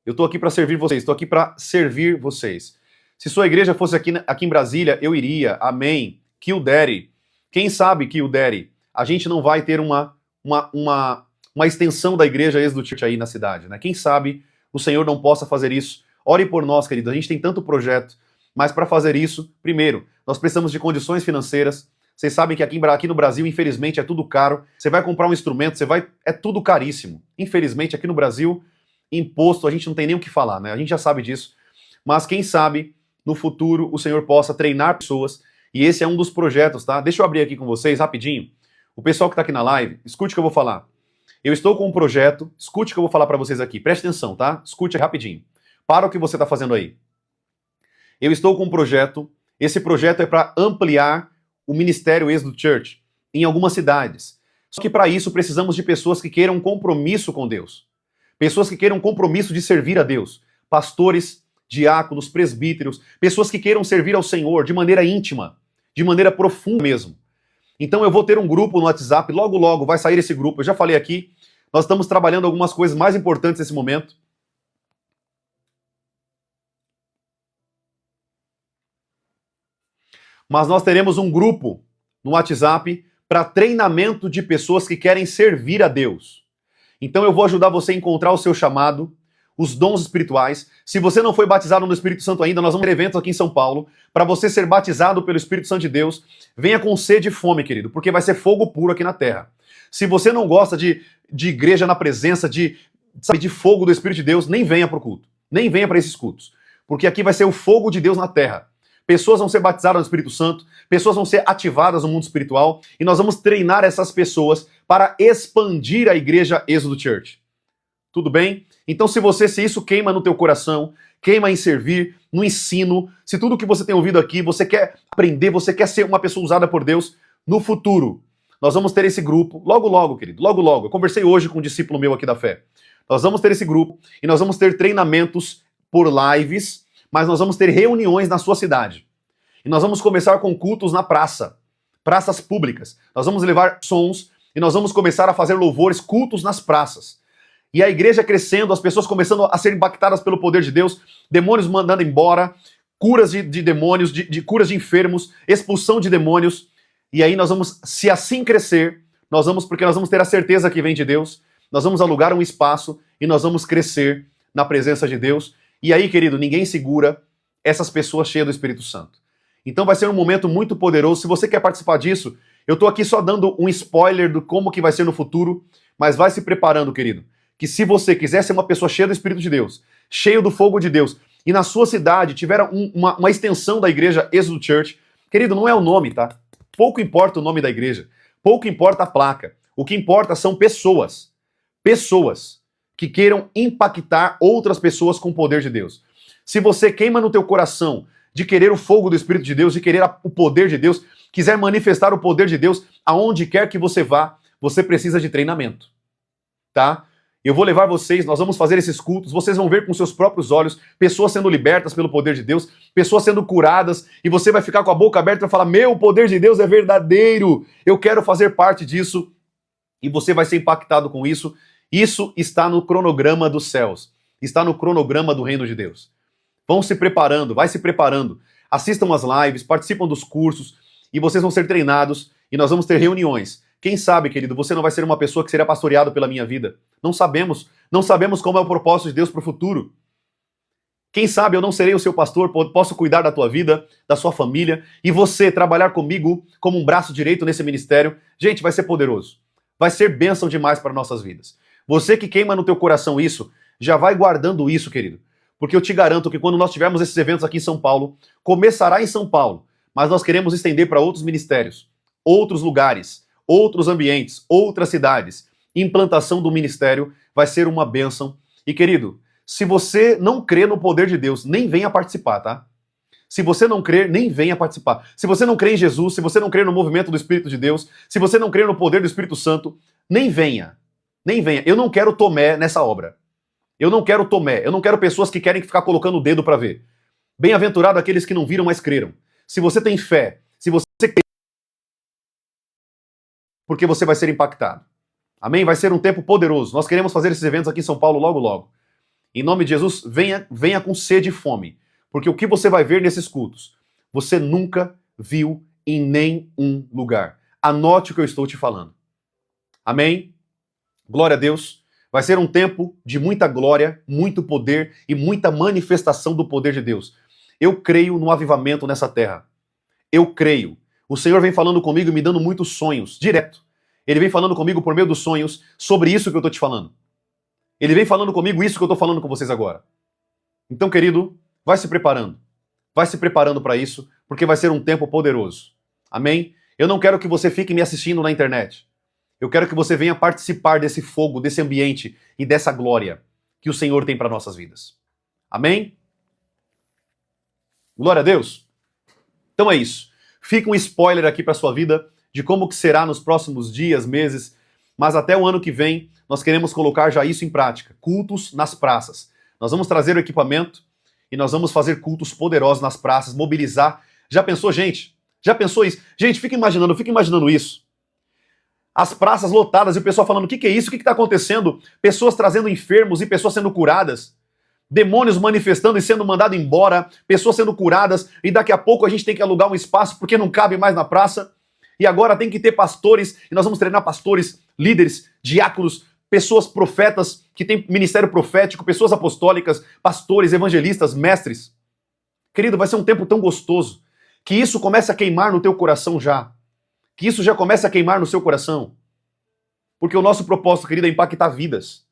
Eu tô aqui para servir vocês. Estou aqui para servir vocês. Se sua igreja fosse aqui em Brasília, eu iria. Amém. Kildare. Quem sabe, Kildare, a gente não vai ter uma extensão da igreja Êxodo Church aí na cidade, né? Quem sabe o Senhor não possa fazer isso. Ore por nós, queridos. A gente tem tanto projeto, mas para fazer isso, primeiro, nós precisamos de condições financeiras. Vocês sabem que aqui no Brasil, infelizmente, é tudo caro. Você vai comprar um instrumento, é tudo caríssimo. Infelizmente, aqui no Brasil, imposto, a gente não tem nem o que falar, né? A gente já sabe disso. Mas quem sabe, no futuro, o Senhor possa treinar pessoas. E esse é um dos projetos, tá? Deixa eu abrir aqui com vocês, rapidinho. O pessoal que tá aqui na live, escute o que eu vou falar. Eu estou com um projeto, escute o que eu vou falar para vocês aqui. Preste atenção, tá? Escute rapidinho. Para o que você tá fazendo aí. Eu estou com um projeto, esse projeto é para ampliar o Ministério Êxodo Church em algumas cidades. Só que para isso precisamos de pessoas que queiram compromisso com Deus. Pessoas que queiram compromisso de servir a Deus. Pastores, diáconos, presbíteros, pessoas que queiram servir ao Senhor de maneira íntima, de maneira profunda mesmo. Então eu vou ter um grupo no WhatsApp, logo logo vai sair esse grupo, eu já falei aqui, nós estamos trabalhando algumas coisas mais importantes nesse momento. Mas nós teremos um grupo no WhatsApp para treinamento de pessoas que querem servir a Deus. Então eu vou ajudar você a encontrar o seu chamado, os dons espirituais. Se você não foi batizado no Espírito Santo ainda, nós vamos ter eventos aqui em São Paulo para você ser batizado pelo Espírito Santo de Deus. Venha com sede e fome, querido, porque vai ser fogo puro aqui na terra. Se você não gosta de igreja na presença, de fogo do Espírito de Deus, nem venha para o culto. Nem venha para esses cultos. Porque aqui vai ser o fogo de Deus na terra. Pessoas vão ser batizadas no Espírito Santo, pessoas vão ser ativadas no mundo espiritual, e nós vamos treinar essas pessoas para expandir a igreja Êxodo Church. Tudo bem? Então se isso queima no teu coração, queima em servir, no ensino, se tudo que você tem ouvido aqui, você quer aprender, você quer ser uma pessoa usada por Deus, no futuro, nós vamos ter esse grupo, logo logo, querido, logo logo. Eu conversei hoje com um discípulo meu aqui da fé. Nós vamos ter esse grupo e nós vamos ter treinamentos por lives, mas nós vamos ter reuniões na sua cidade. E nós vamos começar com cultos na praça, praças públicas. Nós vamos levar sons e nós vamos começar a fazer louvores, cultos nas praças. E a igreja crescendo, as pessoas começando a ser impactadas pelo poder de Deus, demônios mandando embora, curas de demônios, de curas de enfermos, expulsão de demônios. E aí nós vamos, se assim crescer, porque nós vamos ter a certeza que vem de Deus, nós vamos alugar um espaço e nós vamos crescer na presença de Deus. E aí, querido, ninguém segura essas pessoas cheias do Espírito Santo. Então vai ser um momento muito poderoso. Se você quer participar disso, eu tô aqui só dando um spoiler do como que vai ser no futuro, mas vai se preparando, querido. Que se você quiser ser uma pessoa cheia do Espírito de Deus, cheio do fogo de Deus, e na sua cidade tiver uma extensão da igreja Êxodo Church, querido, não é o nome, tá? Pouco importa o nome da igreja, pouco importa a placa. O que importa são pessoas. Pessoas que queiram impactar outras pessoas com o poder de Deus. Se você queima no teu coração de querer o fogo do Espírito de Deus, de querer o poder de Deus, quiser manifestar o poder de Deus aonde quer que você vá, você precisa de treinamento, tá? Eu vou levar vocês, nós vamos fazer esses cultos, vocês vão ver com seus próprios olhos pessoas sendo libertas pelo poder de Deus, pessoas sendo curadas, e você vai ficar com a boca aberta e falar, meu, o poder de Deus é verdadeiro, eu quero fazer parte disso, e você vai ser impactado com isso. Isso está no cronograma dos céus, está no cronograma do reino de Deus. Vão se preparando, vai se preparando, assistam as lives, participam dos cursos, e vocês vão ser treinados, e nós vamos ter reuniões. Quem sabe, querido, você não vai ser uma pessoa que será pastoreado pela minha vida. Não sabemos como é o propósito de Deus para o futuro. Quem sabe eu não serei o seu pastor, posso cuidar da tua vida, da sua família, e você trabalhar comigo como um braço direito nesse ministério. Gente, vai ser poderoso. Vai ser bênção demais para nossas vidas. Você que queima no teu coração isso, já vai guardando isso, querido. Porque eu te garanto que quando nós tivermos esses eventos aqui em São Paulo, começará em São Paulo, mas nós queremos estender para outros ministérios, outros lugares, outros ambientes, outras cidades. Implantação do ministério vai ser uma bênção. E, querido, se você não crê no poder de Deus, nem venha participar, tá? Se você não crer, nem venha participar. Se você não crê em Jesus, se você não crê no movimento do Espírito de Deus, se você não crê no poder do Espírito Santo, nem venha. Nem venha. Eu não quero Tomé nessa obra. Eu não quero Tomé. Eu não quero pessoas que querem ficar colocando o dedo para ver. Bem-aventurado aqueles que não viram, mas creram. Se você tem fé, se você crê, porque você vai ser impactado. Amém? Vai ser um tempo poderoso. Nós queremos fazer esses eventos aqui em São Paulo logo, logo. Em nome de Jesus, venha com sede e fome. Porque o que você vai ver nesses cultos, você nunca viu em nenhum lugar. Anote o que eu estou te falando. Amém? Glória a Deus. Vai ser um tempo de muita glória, muito poder e muita manifestação do poder de Deus. Eu creio no avivamento nessa terra. Eu creio. O Senhor vem falando comigo e me dando muitos sonhos, direto. Ele vem falando comigo por meio dos sonhos sobre isso que eu estou te falando. Ele vem falando comigo isso que eu estou falando com vocês agora. Então, querido, vai se preparando. Vai se preparando para isso, porque vai ser um tempo poderoso. Amém? Eu não quero que você fique me assistindo na internet. Eu quero que você venha participar desse fogo, desse ambiente e dessa glória que o Senhor tem para nossas vidas. Amém? Glória a Deus. Então é isso. Fica um spoiler aqui para sua vida de como que será nos próximos dias, meses, mas até o ano que vem nós queremos colocar já isso em prática. Cultos nas praças. Nós vamos trazer o equipamento e nós vamos fazer cultos poderosos nas praças, mobilizar. Já pensou, gente? Já pensou isso? Gente, fica imaginando isso. As praças lotadas e o pessoal falando, o que é isso? O que está acontecendo? Pessoas trazendo enfermos e pessoas sendo curadas. Demônios manifestando e sendo mandados embora. Pessoas sendo curadas. E daqui a pouco a gente tem que alugar um espaço porque não cabe mais na praça. E agora tem que ter pastores. E nós vamos treinar pastores, líderes, diáconos, pessoas profetas que têm ministério profético, pessoas apostólicas, pastores, evangelistas, mestres. Querido, vai ser um tempo tão gostoso que isso comece a queimar no teu coração já. Que isso já comece a queimar no seu coração. Porque o nosso propósito, querido, é impactar vidas.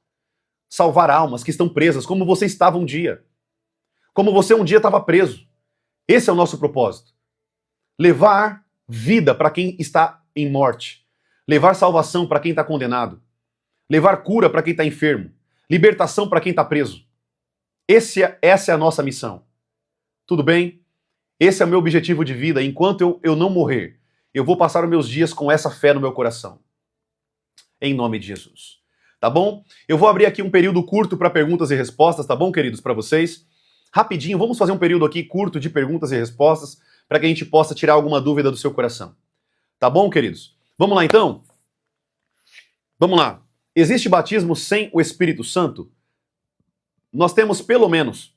Salvar almas que estão presas, como você estava um dia. Como você um dia estava preso. Esse é o nosso propósito. Levar vida para quem está em morte. Levar salvação para quem está condenado. Levar cura para quem está enfermo. Libertação para quem está preso. Essa é a nossa missão. Tudo bem? Esse é o meu objetivo de vida. Enquanto eu não morrer, eu vou passar os meus dias com essa fé no meu coração. Em nome de Jesus. Tá bom? Eu vou abrir aqui um período curto para perguntas e respostas, tá bom, queridos, para vocês? Rapidinho, vamos fazer um período aqui curto de perguntas e respostas para que a gente possa tirar alguma dúvida do seu coração. Tá bom, queridos? Vamos lá, então? Vamos lá. Existe batismo sem o Espírito Santo? Nós temos pelo menos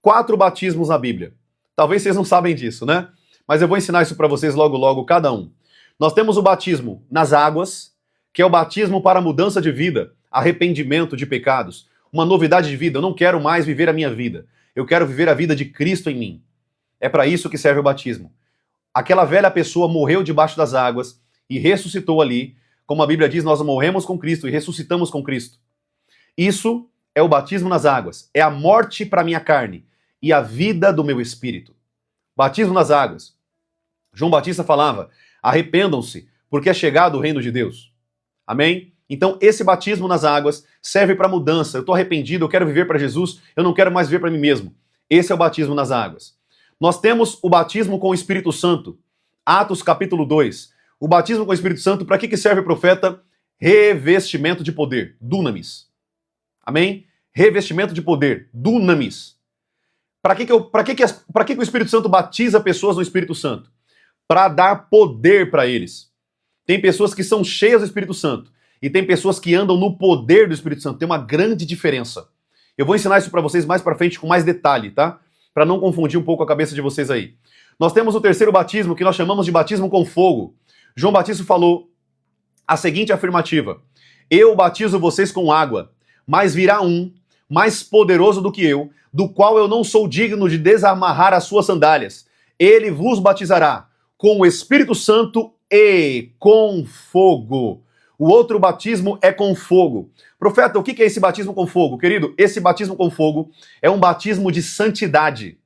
4 batismos na Bíblia. Talvez vocês não sabem disso, né? Mas eu vou ensinar isso para vocês logo, logo, cada um. Nós temos o batismo nas águas, que é o batismo para mudança de vida, arrependimento de pecados, uma novidade de vida. Eu não quero mais viver a minha vida. Eu quero viver a vida de Cristo em mim. É para isso que serve o batismo. Aquela velha pessoa morreu debaixo das águas e ressuscitou ali. Como a Bíblia diz, nós morremos com Cristo e ressuscitamos com Cristo. Isso é o batismo nas águas. É a morte para a minha carne e a vida do meu espírito. Batismo nas águas. João Batista falava, arrependam-se, porque é chegado o reino de Deus. Amém? Então, esse batismo nas águas serve para mudança. Eu estou arrependido, eu quero viver para Jesus, eu não quero mais viver para mim mesmo. Esse é o batismo nas águas. Nós temos o batismo com o Espírito Santo. Atos capítulo 2. O batismo com o Espírito Santo, para que serve, profeta? Revestimento de poder, dunamis. Amém? Revestimento de poder, dunamis. Para que o Espírito Santo batiza pessoas no Espírito Santo? Para dar poder para eles. Tem pessoas que são cheias do Espírito Santo e tem pessoas que andam no poder do Espírito Santo. Tem uma grande diferença. Eu vou ensinar isso para vocês mais para frente com mais detalhe, tá? Para não confundir um pouco a cabeça de vocês aí. Nós temos o terceiro batismo, que nós chamamos de batismo com fogo. João Batista falou a seguinte afirmativa: eu batizo vocês com água, mas virá um mais poderoso do que eu, do qual eu não sou digno de desamarrar as suas sandálias. Ele vos batizará com o Espírito Santo e com fogo. O outro batismo é com fogo. Profeta, o que é esse batismo com fogo? Querido, esse batismo com fogo é um batismo de santidade.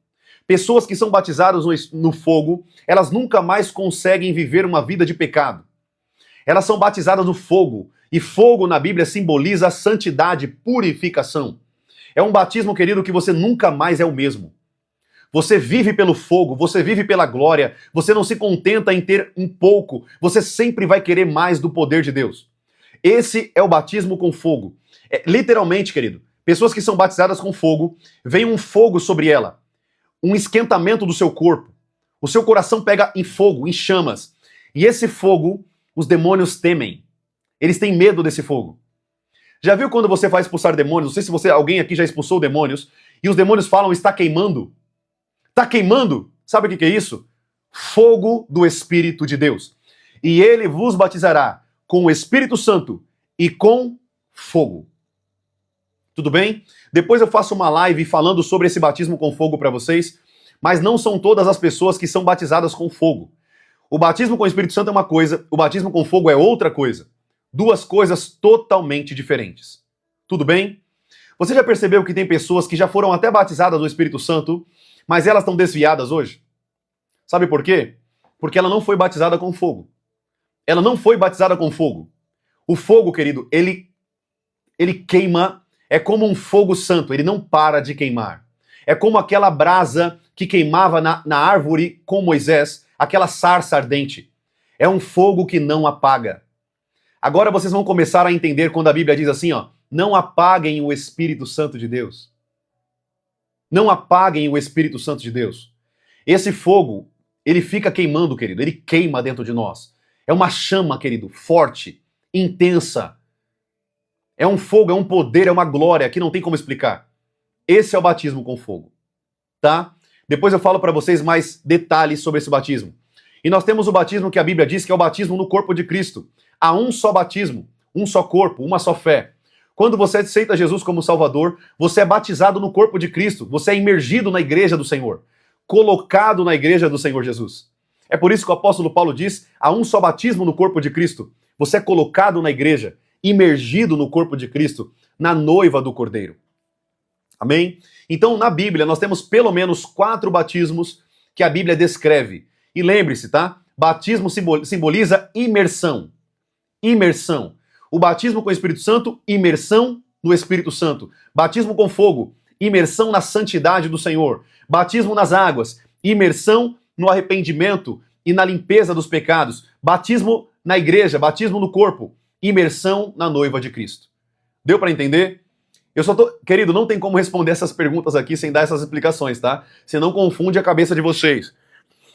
Pessoas que são batizadas no fogo, elas nunca mais conseguem viver uma vida de pecado. Elas são batizadas no fogo. E fogo na Bíblia simboliza a santidade, purificação. É um batismo, querido, que você nunca mais é o mesmo. Você vive pelo fogo, você vive pela glória, você não se contenta em ter um pouco, você sempre vai querer mais do poder de Deus. Esse é o batismo com fogo. Literalmente, querido, pessoas que são batizadas com fogo, vem um fogo sobre ela, um esquentamento do seu corpo. O seu coração pega em fogo, em chamas. E esse fogo, os demônios temem. Eles têm medo desse fogo. Já viu quando você vai expulsar demônios? Não sei se alguém aqui já expulsou demônios, e os demônios falam, está queimando. Está queimando? Sabe o que é isso? Fogo do Espírito de Deus. E ele vos batizará com o Espírito Santo e com fogo. Tudo bem? Depois eu faço uma live falando sobre esse batismo com fogo para vocês, mas não são todas as pessoas que são batizadas com fogo. O batismo com o Espírito Santo é uma coisa, o batismo com fogo é outra coisa. Duas coisas totalmente diferentes. Tudo bem? Você já percebeu que tem pessoas que já foram até batizadas no Espírito Santo, mas elas estão desviadas hoje? Sabe por quê? Porque ela não foi batizada com fogo. Ela não foi batizada com fogo. O fogo, querido, ele queima, é como um fogo santo, ele não para de queimar. É como aquela brasa que queimava na árvore com Moisés, aquela sarça ardente. É um fogo que não apaga. Agora vocês vão começar a entender quando a Bíblia diz assim, ó, não apaguem o Espírito Santo de Deus. Não apaguem o Espírito Santo de Deus. Esse fogo, ele fica queimando, querido, ele queima dentro de nós. É uma chama, querido, forte, intensa. É um fogo, é um poder, é uma glória que não tem como explicar. Esse é o batismo com fogo, tá? Depois eu falo para vocês mais detalhes sobre esse batismo. E nós temos o batismo que a Bíblia diz que é o batismo no corpo de Cristo. Há um só batismo, um só corpo, uma só fé. Quando você aceita Jesus como Salvador, você é batizado no corpo de Cristo, você é imergido na igreja do Senhor, colocado na igreja do Senhor Jesus. É por isso que o apóstolo Paulo diz, há um só batismo no corpo de Cristo. Você é colocado na igreja, imergido no corpo de Cristo, na noiva do Cordeiro. Amém? Então, na Bíblia, nós temos pelo menos 4 batismos que a Bíblia descreve. E lembre-se, tá? Batismo simboliza imersão. Imersão. O batismo com o Espírito Santo, imersão no Espírito Santo. Batismo com fogo, imersão na santidade do Senhor. Batismo nas águas, imersão no arrependimento e na limpeza dos pecados. Batismo na igreja, batismo no corpo, imersão na noiva de Cristo. Deu para entender? Querido, não tem como responder essas perguntas aqui sem dar essas explicações, tá? Senão confunde a cabeça de vocês.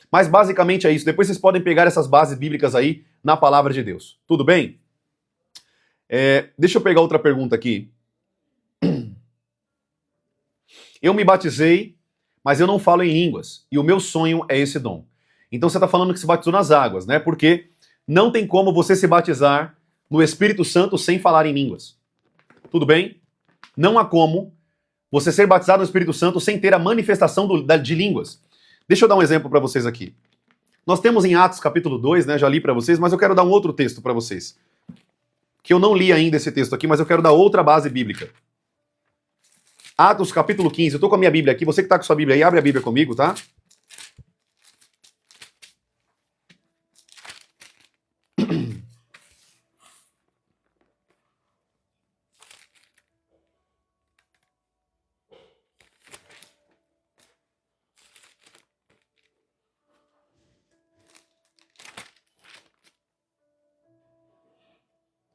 Mas basicamente é isso. Depois vocês podem pegar essas bases bíblicas aí na palavra de Deus. Tudo bem? Deixa eu pegar outra pergunta aqui. Eu me batizei, mas eu não falo em línguas. E o meu sonho é esse dom. Então você está falando que se batizou nas águas, né? Porque não tem como você se batizar no Espírito Santo sem falar em línguas. Tudo bem? Não há como você ser batizado no Espírito Santo sem ter a manifestação de línguas. Deixa eu dar um exemplo para vocês aqui. Nós temos em Atos capítulo 2, né? Já li para vocês, mas eu quero dar um outro texto para vocês. Que eu não li ainda esse texto aqui, mas eu quero dar outra base bíblica. Atos capítulo 15. Eu tô com a minha Bíblia aqui. Você que tá com sua Bíblia aí, abre a Bíblia comigo, tá?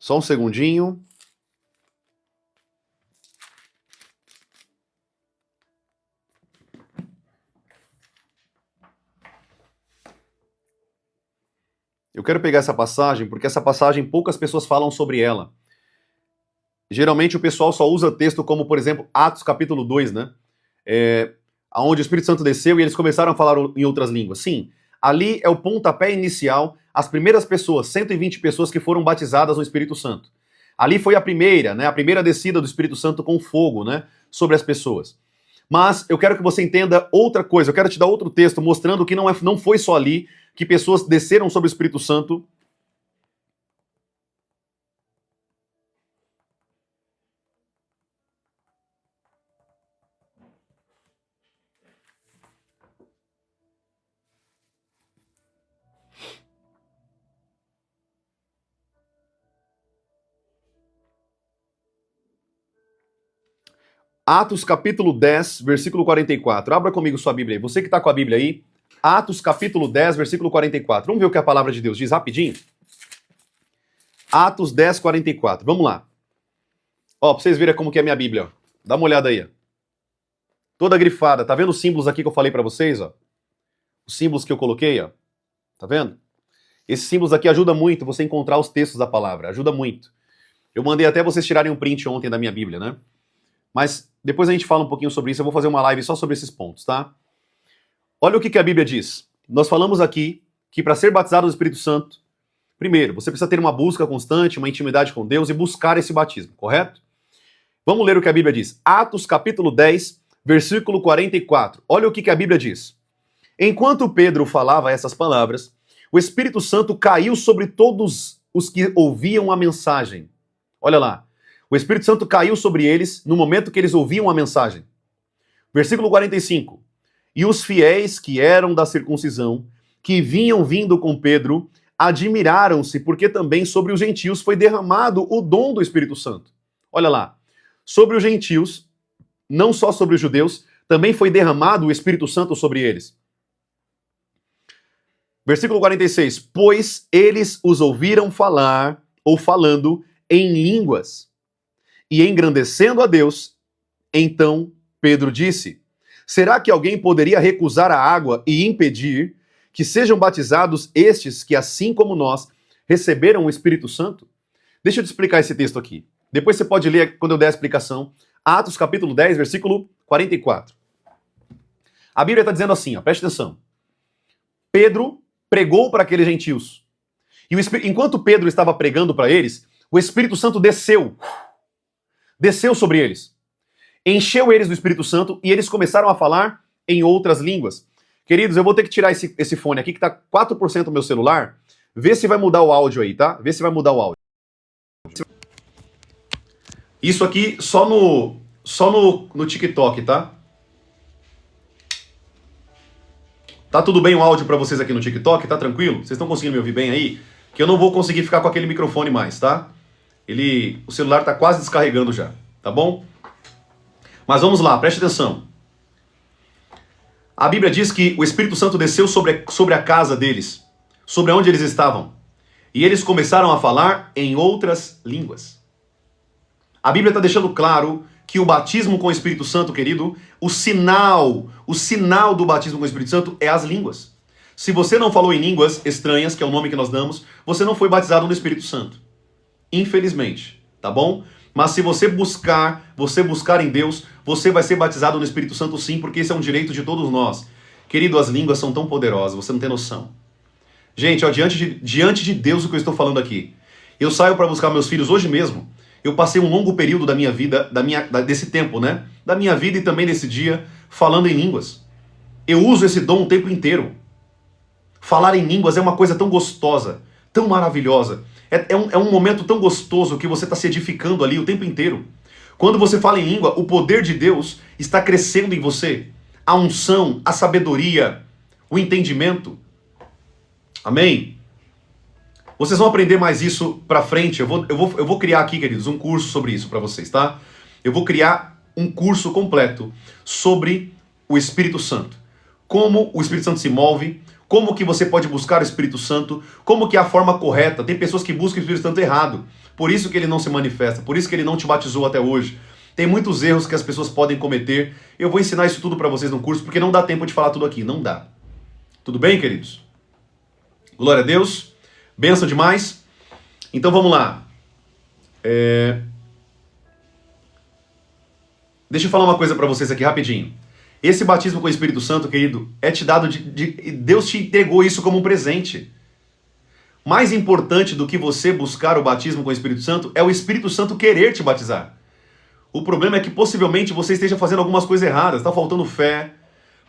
Só um segundinho. Eu quero pegar essa passagem, porque essa passagem poucas pessoas falam sobre ela. Geralmente o pessoal só usa texto como, por exemplo, Atos capítulo 2, né? Onde o Espírito Santo desceu e eles começaram a falar em outras línguas. Sim, ali é o pontapé inicial, as primeiras pessoas, 120 pessoas que foram batizadas no Espírito Santo. Ali foi a primeira, né? A primeira descida do Espírito Santo com fogo, né? Sobre as pessoas. Mas eu quero que você entenda outra coisa, eu quero te dar outro texto mostrando que não foi só ali que pessoas desceram sobre o Espírito Santo. Atos capítulo 10, versículo 44. Abra comigo sua Bíblia aí. Você que está com a Bíblia aí, Atos capítulo 10, versículo 44. Vamos ver o que a palavra de Deus diz rapidinho? Atos 10, 44. Vamos lá. Ó, pra vocês verem como que é a minha Bíblia, ó. Dá uma olhada aí, ó. Toda grifada. Tá vendo os símbolos aqui que eu falei pra vocês, ó? Os símbolos que eu coloquei, ó. Tá vendo? Esses símbolos aqui ajudam muito você encontrar os textos da palavra. Ajuda muito. Eu mandei até vocês tirarem um print ontem da minha Bíblia, né? Mas depois a gente fala um pouquinho sobre isso. Eu vou fazer uma live só sobre esses pontos, tá? Olha o que a Bíblia diz. Nós falamos aqui que para ser batizado no Espírito Santo, primeiro, você precisa ter uma busca constante, uma intimidade com Deus e buscar esse batismo, correto? Vamos ler o que a Bíblia diz. Atos capítulo 10, versículo 44. Olha o que a Bíblia diz. Enquanto Pedro falava essas palavras, o Espírito Santo caiu sobre todos os que ouviam a mensagem. Olha lá. O Espírito Santo caiu sobre eles no momento que eles ouviam a mensagem. Versículo 45. E os fiéis que eram da circuncisão, que vinham vindo com Pedro, admiraram-se, porque também sobre os gentios foi derramado o dom do Espírito Santo. Olha lá. Sobre os gentios, não só sobre os judeus, também foi derramado o Espírito Santo sobre eles. Versículo 46. Pois eles os ouviram falar, ou falando, em línguas, e engrandecendo a Deus. Então Pedro disse: será que alguém poderia recusar a água e impedir que sejam batizados estes que, assim como nós, receberam o Espírito Santo? Deixa eu te explicar esse texto aqui. Depois você pode ler quando eu der a explicação. Atos capítulo 10, versículo 44. A Bíblia está dizendo assim, ó, preste atenção. Pedro pregou para aqueles gentios. E enquanto Pedro estava pregando para eles, o Espírito Santo desceu sobre eles, encheu eles do Espírito Santo e eles começaram a falar em outras línguas. Queridos, eu vou ter que tirar esse fone aqui que tá 4% do meu celular. Vê se vai mudar o áudio aí, tá? Vê se vai mudar o áudio. Isso aqui só no TikTok, tá? Tá tudo bem o áudio pra vocês aqui no TikTok? Tá tranquilo? Vocês estão conseguindo me ouvir bem aí? Que eu não vou conseguir ficar com aquele microfone mais, tá? O celular tá quase descarregando já, tá bom? Mas vamos lá, preste atenção. A Bíblia diz que o Espírito Santo desceu sobre a casa deles, sobre onde eles estavam. E eles começaram a falar em outras línguas. A Bíblia está deixando claro que o batismo com o Espírito Santo, querido, o sinal do batismo com o Espírito Santo é as línguas. Se você não falou em línguas estranhas, que é o nome que nós damos, você não foi batizado no Espírito Santo. Infelizmente, tá bom? Mas se você buscar em Deus, você vai ser batizado no Espírito Santo sim, porque esse é um direito de todos nós. Querido, as línguas são tão poderosas, você não tem noção. Gente, ó, diante de Deus o que eu estou falando aqui. Eu saio para buscar meus filhos hoje mesmo. Eu passei um longo período da minha vida, desse tempo, né? Da minha vida e também desse dia, falando em línguas. Eu uso esse dom o tempo inteiro. Falar em línguas é uma coisa tão gostosa, tão maravilhosa. É um momento tão gostoso que você está se edificando ali o tempo inteiro. Quando você fala em língua, o poder de Deus está crescendo em você. A unção, a sabedoria, o entendimento. Amém? Vocês vão aprender mais isso pra frente. Eu vou criar aqui, queridos, um curso sobre isso pra vocês, tá? Eu vou criar um curso completo sobre o Espírito Santo. Como o Espírito Santo se move, como que você pode buscar o Espírito Santo, como que é a forma correta. Tem pessoas que buscam o Espírito Santo errado. Por isso que ele não se manifesta, por isso que ele não te batizou até hoje. Tem muitos erros que as pessoas podem cometer. Eu vou ensinar isso tudo pra vocês no curso, porque não dá tempo de falar tudo aqui, não dá. Tudo bem, queridos? Glória a Deus. Benção demais. Então vamos lá. Deixa eu falar uma coisa pra vocês aqui rapidinho. Esse batismo com o Espírito Santo, querido, é te dado Deus te entregou isso como um presente. Mais importante do que você buscar o batismo com o Espírito Santo é o Espírito Santo querer te batizar. O problema é que possivelmente você esteja fazendo algumas coisas erradas. Está faltando fé.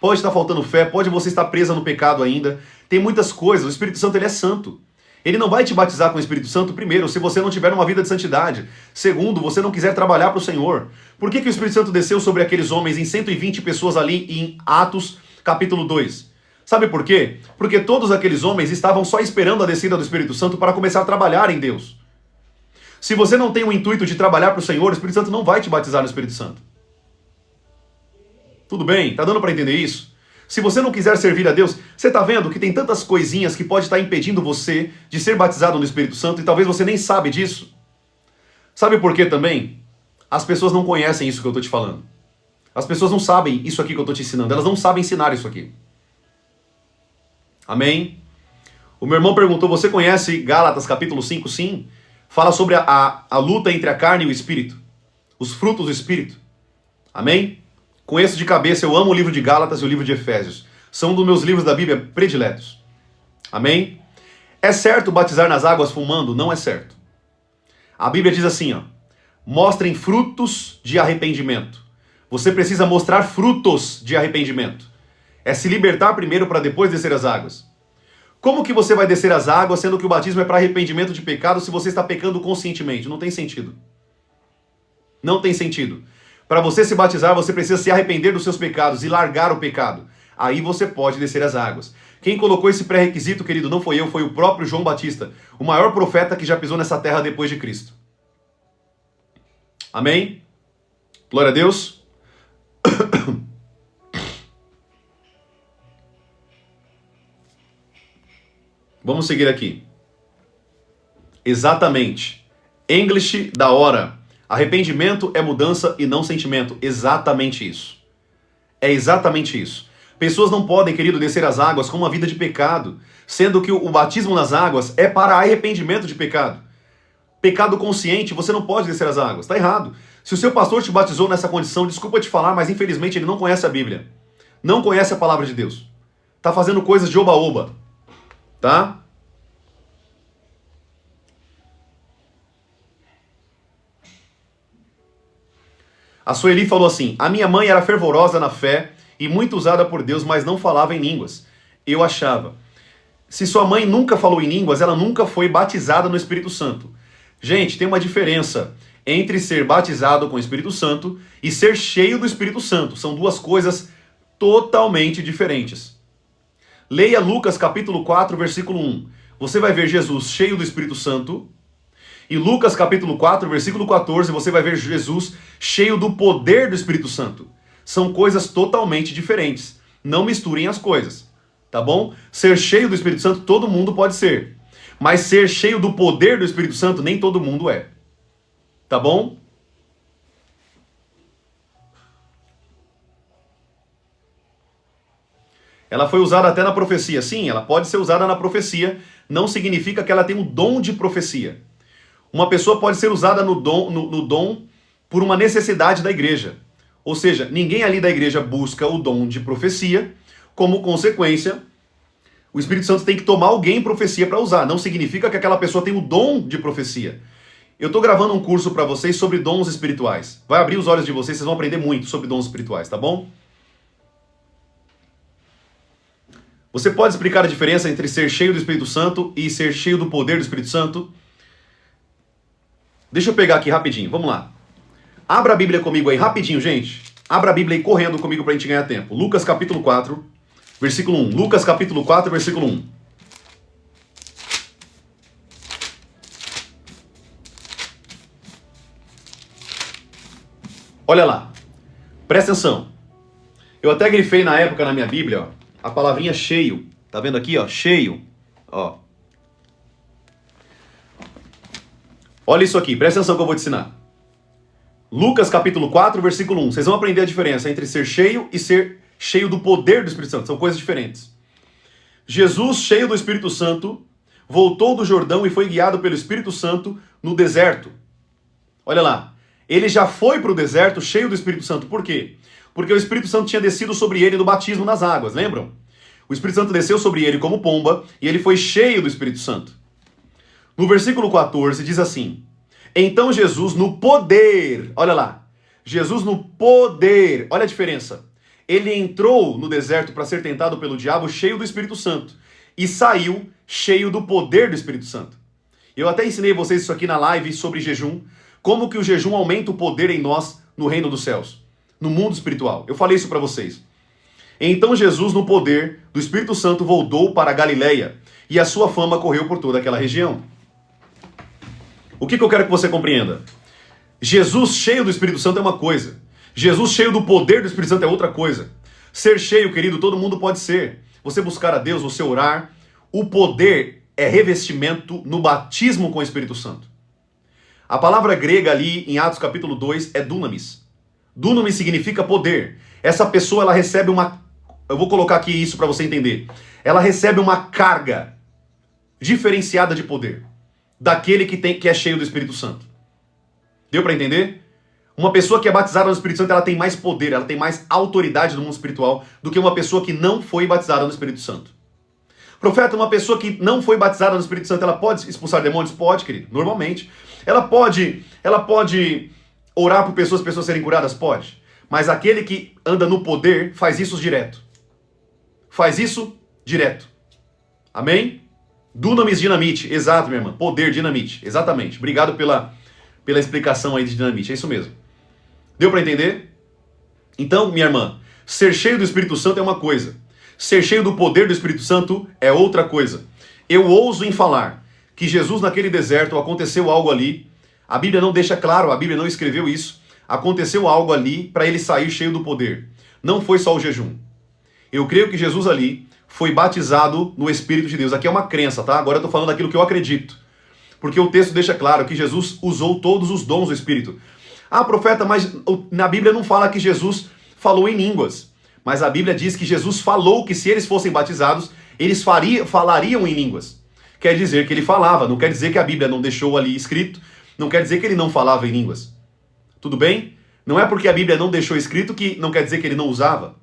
Pode estar faltando fé. Pode você estar presa no pecado ainda. Tem muitas coisas. O Espírito Santo, ele é santo. Ele não vai te batizar com o Espírito Santo, primeiro, se você não tiver uma vida de santidade. Segundo, você não quiser trabalhar para o Senhor. Por que o Espírito Santo desceu sobre aqueles homens em 120 pessoas ali em Atos, capítulo 2? Sabe por quê? Porque todos aqueles homens estavam só esperando a descida do Espírito Santo para começar a trabalhar em Deus. Se você não tem o intuito de trabalhar para o Senhor, o Espírito Santo não vai te batizar no Espírito Santo. Tudo bem? Tá dando para entender isso? Se você não quiser servir a Deus, você está vendo que tem tantas coisinhas que pode estar impedindo você de ser batizado no Espírito Santo e talvez você nem sabe disso. Sabe por quê também? As pessoas não conhecem isso que eu estou te falando. As pessoas não sabem isso aqui que eu estou te ensinando. Elas não sabem ensinar isso aqui. Amém? O meu irmão perguntou, você conhece Gálatas capítulo 5? Sim. Fala sobre a luta entre a carne e o Espírito. Os frutos do Espírito. Amém? Conheço de cabeça, eu amo o livro de Gálatas e o livro de Efésios. São um dos meus livros da Bíblia prediletos. Amém? É certo batizar nas águas fumando? Não é certo. A Bíblia diz assim, ó. Mostrem frutos de arrependimento. Você precisa mostrar frutos de arrependimento. É se libertar primeiro para depois descer as águas. Como que você vai descer as águas sendo que o batismo é para arrependimento de pecado se você está pecando conscientemente? Não tem sentido. Não tem sentido. Para você se batizar, você precisa se arrepender dos seus pecados e largar o pecado. Aí você pode descer as águas. Quem colocou esse pré-requisito, querido, não foi eu, foi o próprio João Batista, o maior profeta que já pisou nessa terra depois de Cristo. Amém? Glória a Deus. Vamos seguir aqui. Exatamente. English da hora. Arrependimento é mudança e não sentimento. Exatamente isso. É exatamente isso. Pessoas não podem, querido, descer as águas com uma vida de pecado, sendo que o batismo nas águas é para arrependimento de pecado. Pecado consciente, você não pode descer as águas. Está errado. Se o seu pastor te batizou nessa condição, desculpa te falar, mas infelizmente ele não conhece a Bíblia. Não conhece a palavra de Deus. Está fazendo coisas de oba-oba. Tá? A Sueli falou assim: a minha mãe era fervorosa na fé e muito usada por Deus, mas não falava em línguas. Eu achava. Se sua mãe nunca falou em línguas, ela nunca foi batizada no Espírito Santo. Gente, tem uma diferença entre ser batizado com o Espírito Santo e ser cheio do Espírito Santo. São duas coisas totalmente diferentes. Leia Lucas capítulo 4, versículo 1. Você vai ver Jesus cheio do Espírito Santo. E Lucas capítulo 4, versículo 14, você vai ver Jesus cheio do poder do Espírito Santo. São coisas totalmente diferentes. Não misturem as coisas. Tá bom? Ser cheio do Espírito Santo todo mundo pode ser. Mas ser cheio do poder do Espírito Santo nem todo mundo é. Tá bom? Ela foi usada até na profecia. Sim, ela pode ser usada na profecia. Não significa que ela tem um dom de profecia. Uma pessoa pode ser usada no dom por uma necessidade da igreja. Ou seja, ninguém ali da igreja busca o dom de profecia. Como consequência, o Espírito Santo tem que tomar alguém em profecia para usar. Não significa que aquela pessoa tem o dom de profecia. Eu estou gravando um curso para vocês sobre dons espirituais. Vai abrir os olhos de vocês, vocês vão aprender muito sobre dons espirituais, tá bom? Você pode explicar a diferença entre ser cheio do Espírito Santo e ser cheio do poder do Espírito Santo? Deixa eu pegar aqui rapidinho, vamos lá. Abra a Bíblia comigo aí rapidinho, gente. Abra a Bíblia aí correndo comigo para a gente ganhar tempo. Lucas capítulo 4, versículo 1. Lucas capítulo 4, versículo 1. Olha lá. Presta atenção. Eu até grifei na época na minha Bíblia, ó, a palavrinha cheio. Tá vendo aqui, ó? Cheio. Ó. Olha isso aqui, presta atenção que eu vou te ensinar. Lucas capítulo 4, versículo 1. Vocês vão aprender a diferença entre ser cheio e ser cheio do poder do Espírito Santo. São coisas diferentes. Jesus, cheio do Espírito Santo, voltou do Jordão e foi guiado pelo Espírito Santo no deserto. Olha lá. Ele já foi para o deserto cheio do Espírito Santo. Por quê? Porque o Espírito Santo tinha descido sobre ele no batismo nas águas, lembram? O Espírito Santo desceu sobre ele como pomba e ele foi cheio do Espírito Santo. No versículo 14 diz assim: então Jesus no poder, olha lá, Jesus no poder, olha a diferença. Ele entrou no deserto para ser tentado pelo diabo cheio do Espírito Santo e saiu cheio do poder do Espírito Santo. Eu até ensinei vocês isso aqui na live sobre jejum, como que o jejum aumenta o poder em nós no reino dos céus, no mundo espiritual. Eu falei isso para vocês. Então Jesus no poder do Espírito Santo voltou para a Galileia e a sua fama correu por toda aquela região. O que eu quero que você compreenda? Jesus cheio do Espírito Santo é uma coisa. Jesus cheio do poder do Espírito Santo é outra coisa. Ser cheio, querido, todo mundo pode ser. Você buscar a Deus, você orar. O poder é revestimento no batismo com o Espírito Santo. A palavra grega ali em Atos capítulo 2 é dunamis. Dunamis significa poder. Essa pessoa, ela recebe uma... Eu vou colocar aqui isso para você entender. Ela recebe uma carga diferenciada de poder daquele que é cheio do Espírito Santo. Deu para entender? Uma pessoa que é batizada no Espírito Santo, ela tem mais poder, ela tem mais autoridade no mundo espiritual do que uma pessoa que não foi batizada no Espírito Santo. Profeta, uma pessoa que não foi batizada no Espírito Santo, ela pode expulsar demônios? Pode, querido, normalmente. Ela pode orar por pessoas serem curadas? Pode. Mas aquele que anda no poder faz isso direto. Faz isso direto. Amém? Dunamis, dinamite. Exato, minha irmã. Poder, dinamite. Exatamente. Obrigado pela explicação aí de dinamite. É isso mesmo. Deu para entender? Então, minha irmã, ser cheio do Espírito Santo é uma coisa. Ser cheio do poder do Espírito Santo é outra coisa. Eu ouso em falar que Jesus naquele deserto aconteceu algo ali. A Bíblia não deixa claro, a Bíblia não escreveu isso. Aconteceu algo ali para ele sair cheio do poder. Não foi só o jejum. Eu creio que Jesus ali foi batizado no Espírito de Deus. Aqui é uma crença, tá? Agora eu estou falando daquilo que eu acredito. Porque o texto deixa claro que Jesus usou todos os dons do Espírito. Ah, profeta, mas na Bíblia não fala que Jesus falou em línguas. Mas a Bíblia diz que Jesus falou que se eles fossem batizados, eles falariam em línguas. Quer dizer que ele falava, não quer dizer que a Bíblia não deixou ali escrito, não quer dizer que ele não falava em línguas. Tudo bem? Não é porque a Bíblia não deixou escrito que não quer dizer que ele não usava.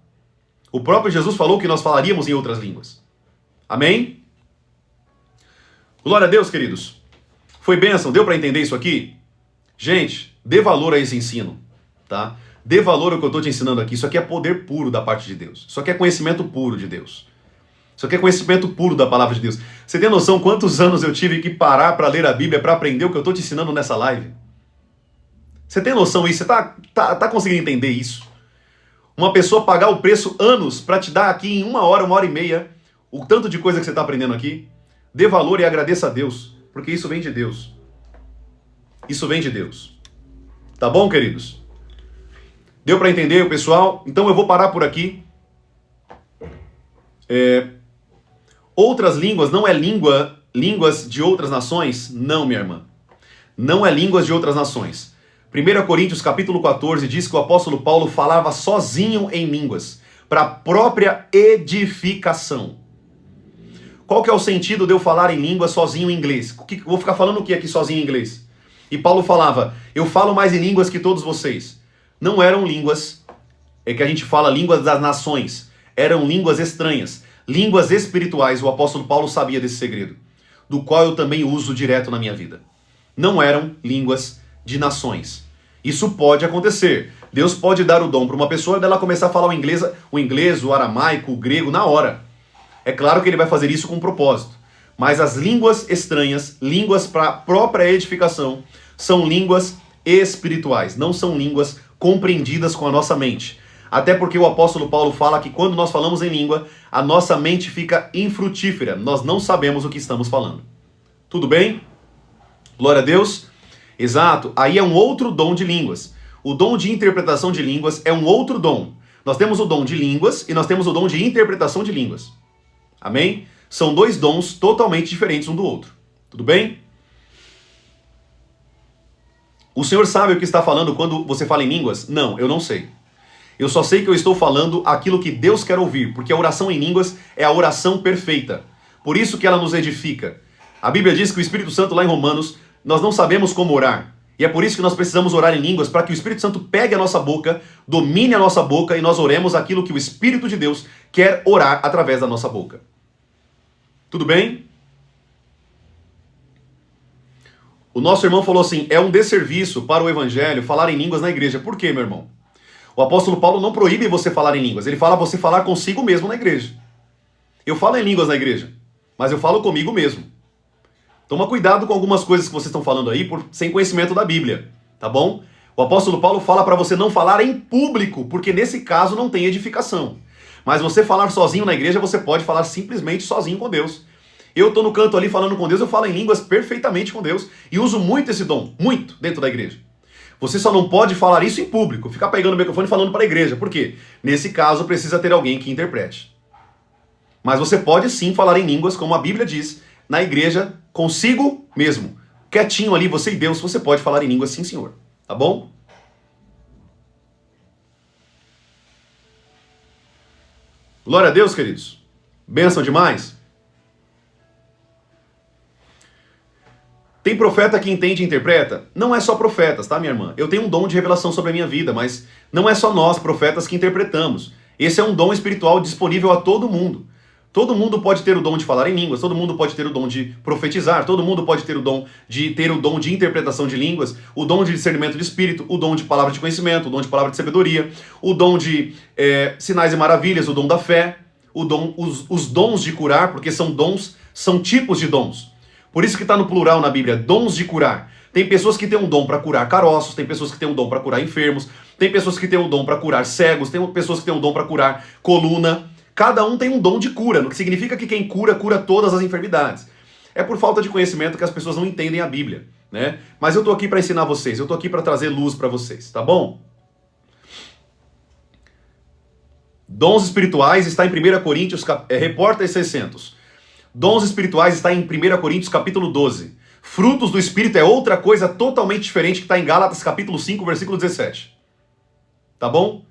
O próprio Jesus falou que nós falaríamos em outras línguas. Amém? Glória a Deus, queridos. Foi bênção? Deu para entender isso aqui? Gente, dê valor a esse ensino, tá? Dê valor ao que eu estou te ensinando aqui. Isso aqui é poder puro da parte de Deus. Isso aqui é conhecimento puro de Deus. Isso aqui é conhecimento puro da palavra de Deus. Você tem noção quantos anos eu tive que parar para ler a Bíblia, para aprender o que eu estou te ensinando nessa live? Você tem noção disso? Você tá conseguindo entender isso? Uma pessoa pagar o preço anos para te dar aqui em 1 hora e meia, o tanto de coisa que você está aprendendo aqui? Dê valor e agradeça a Deus, porque isso vem de Deus. Isso vem de Deus. Tá bom, queridos? Deu para entender, pessoal? Então eu vou parar por aqui. Outras línguas não é línguas de outras nações? Não, minha irmã. Não é línguas de outras nações. 1 Coríntios capítulo 14 diz que o apóstolo Paulo falava sozinho em línguas, para a própria edificação. Qual que é o sentido de eu falar em língua sozinho em inglês? Vou ficar falando o que aqui sozinho em inglês? E Paulo falava, eu falo mais em línguas que todos vocês. Não eram línguas, é que a gente fala línguas das nações. Eram línguas estranhas, línguas espirituais. O apóstolo Paulo sabia desse segredo, do qual eu também uso direto na minha vida. Não eram línguas de nações. Isso pode acontecer. Deus pode dar o dom para uma pessoa dela começar a falar o inglês, o aramaico, o grego na hora. É claro que ele vai fazer isso com um propósito. Mas as línguas estranhas, línguas para a própria edificação, são línguas espirituais, não são línguas compreendidas com a nossa mente. Até porque o apóstolo Paulo fala que quando nós falamos em língua, a nossa mente fica infrutífera. Nós não sabemos o que estamos falando. Tudo bem? Glória a Deus. Exato. Aí é um outro dom de línguas. O dom de interpretação de línguas é um outro dom. Nós temos o dom de línguas e nós temos o dom de interpretação de línguas. Amém? São dois dons totalmente diferentes um do outro. Tudo bem? O Senhor sabe o que está falando quando você fala em línguas? Não, eu não sei. Eu só sei que eu estou falando aquilo que Deus quer ouvir, porque a oração em línguas é a oração perfeita. Por isso que ela nos edifica. A Bíblia diz que o Espírito Santo, lá em Romanos, nós não sabemos como orar. E é por isso que nós precisamos orar em línguas, para que o Espírito Santo pegue a nossa boca, domine a nossa boca e nós oremos aquilo que o Espírito de Deus quer orar através da nossa boca. Tudo bem? O nosso irmão falou assim, é um desserviço para o evangelho falar em línguas na igreja. Por quê, meu irmão? O apóstolo Paulo não proíbe você falar em línguas, ele fala você falar consigo mesmo na igreja. Eu falo em línguas na igreja, mas eu falo comigo mesmo. Toma cuidado com algumas coisas que vocês estão falando aí sem conhecimento da Bíblia, tá bom? O apóstolo Paulo fala para você não falar em público, porque nesse caso não tem edificação. Mas você falar sozinho na igreja, você pode falar simplesmente sozinho com Deus. Eu estou no canto ali falando com Deus, eu falo em línguas perfeitamente com Deus e uso muito esse dom, muito, dentro da igreja. Você só não pode falar isso em público, ficar pegando o microfone e falando para a igreja. Por quê? Nesse caso precisa ter alguém que interprete. Mas você pode sim falar em línguas, como a Bíblia diz, na igreja, consigo mesmo. Quietinho ali, você e Deus, você pode falar em línguas sim, senhor. Tá bom? Glória a Deus, queridos. Bênção demais. Tem profeta que entende e interpreta? Não é só profetas, tá, minha irmã? Eu tenho um dom de revelação sobre a minha vida, mas não é só nós, profetas, que interpretamos. Esse é um dom espiritual disponível a todo mundo. Todo mundo pode ter o dom de falar em línguas, todo mundo pode ter o dom de profetizar, todo mundo pode ter o dom de interpretação de línguas, o dom de discernimento de espírito, o dom de palavra de conhecimento, o dom de palavra de sabedoria, o dom de sinais e maravilhas, o dom da fé, os dons de curar, porque são dons, são tipos de dons. Por isso que está no plural na Bíblia, dons de curar. Tem pessoas que têm um dom para curar caroços, tem pessoas que têm um dom para curar enfermos, tem pessoas que têm um dom para curar cegos, tem pessoas que têm um dom para curar coluna. Cada um tem um dom de cura, o que significa que quem cura, cura todas as enfermidades. É por falta de conhecimento que as pessoas não entendem a Bíblia, né? Mas eu tô aqui para ensinar vocês, eu tô aqui para trazer luz para vocês, tá bom? Dons espirituais está em 1 Coríntios, repórter 600. Dons espirituais está em 1 Coríntios capítulo 12. Frutos do Espírito é outra coisa totalmente diferente que está em Gálatas capítulo 5, versículo 17. Tá bom?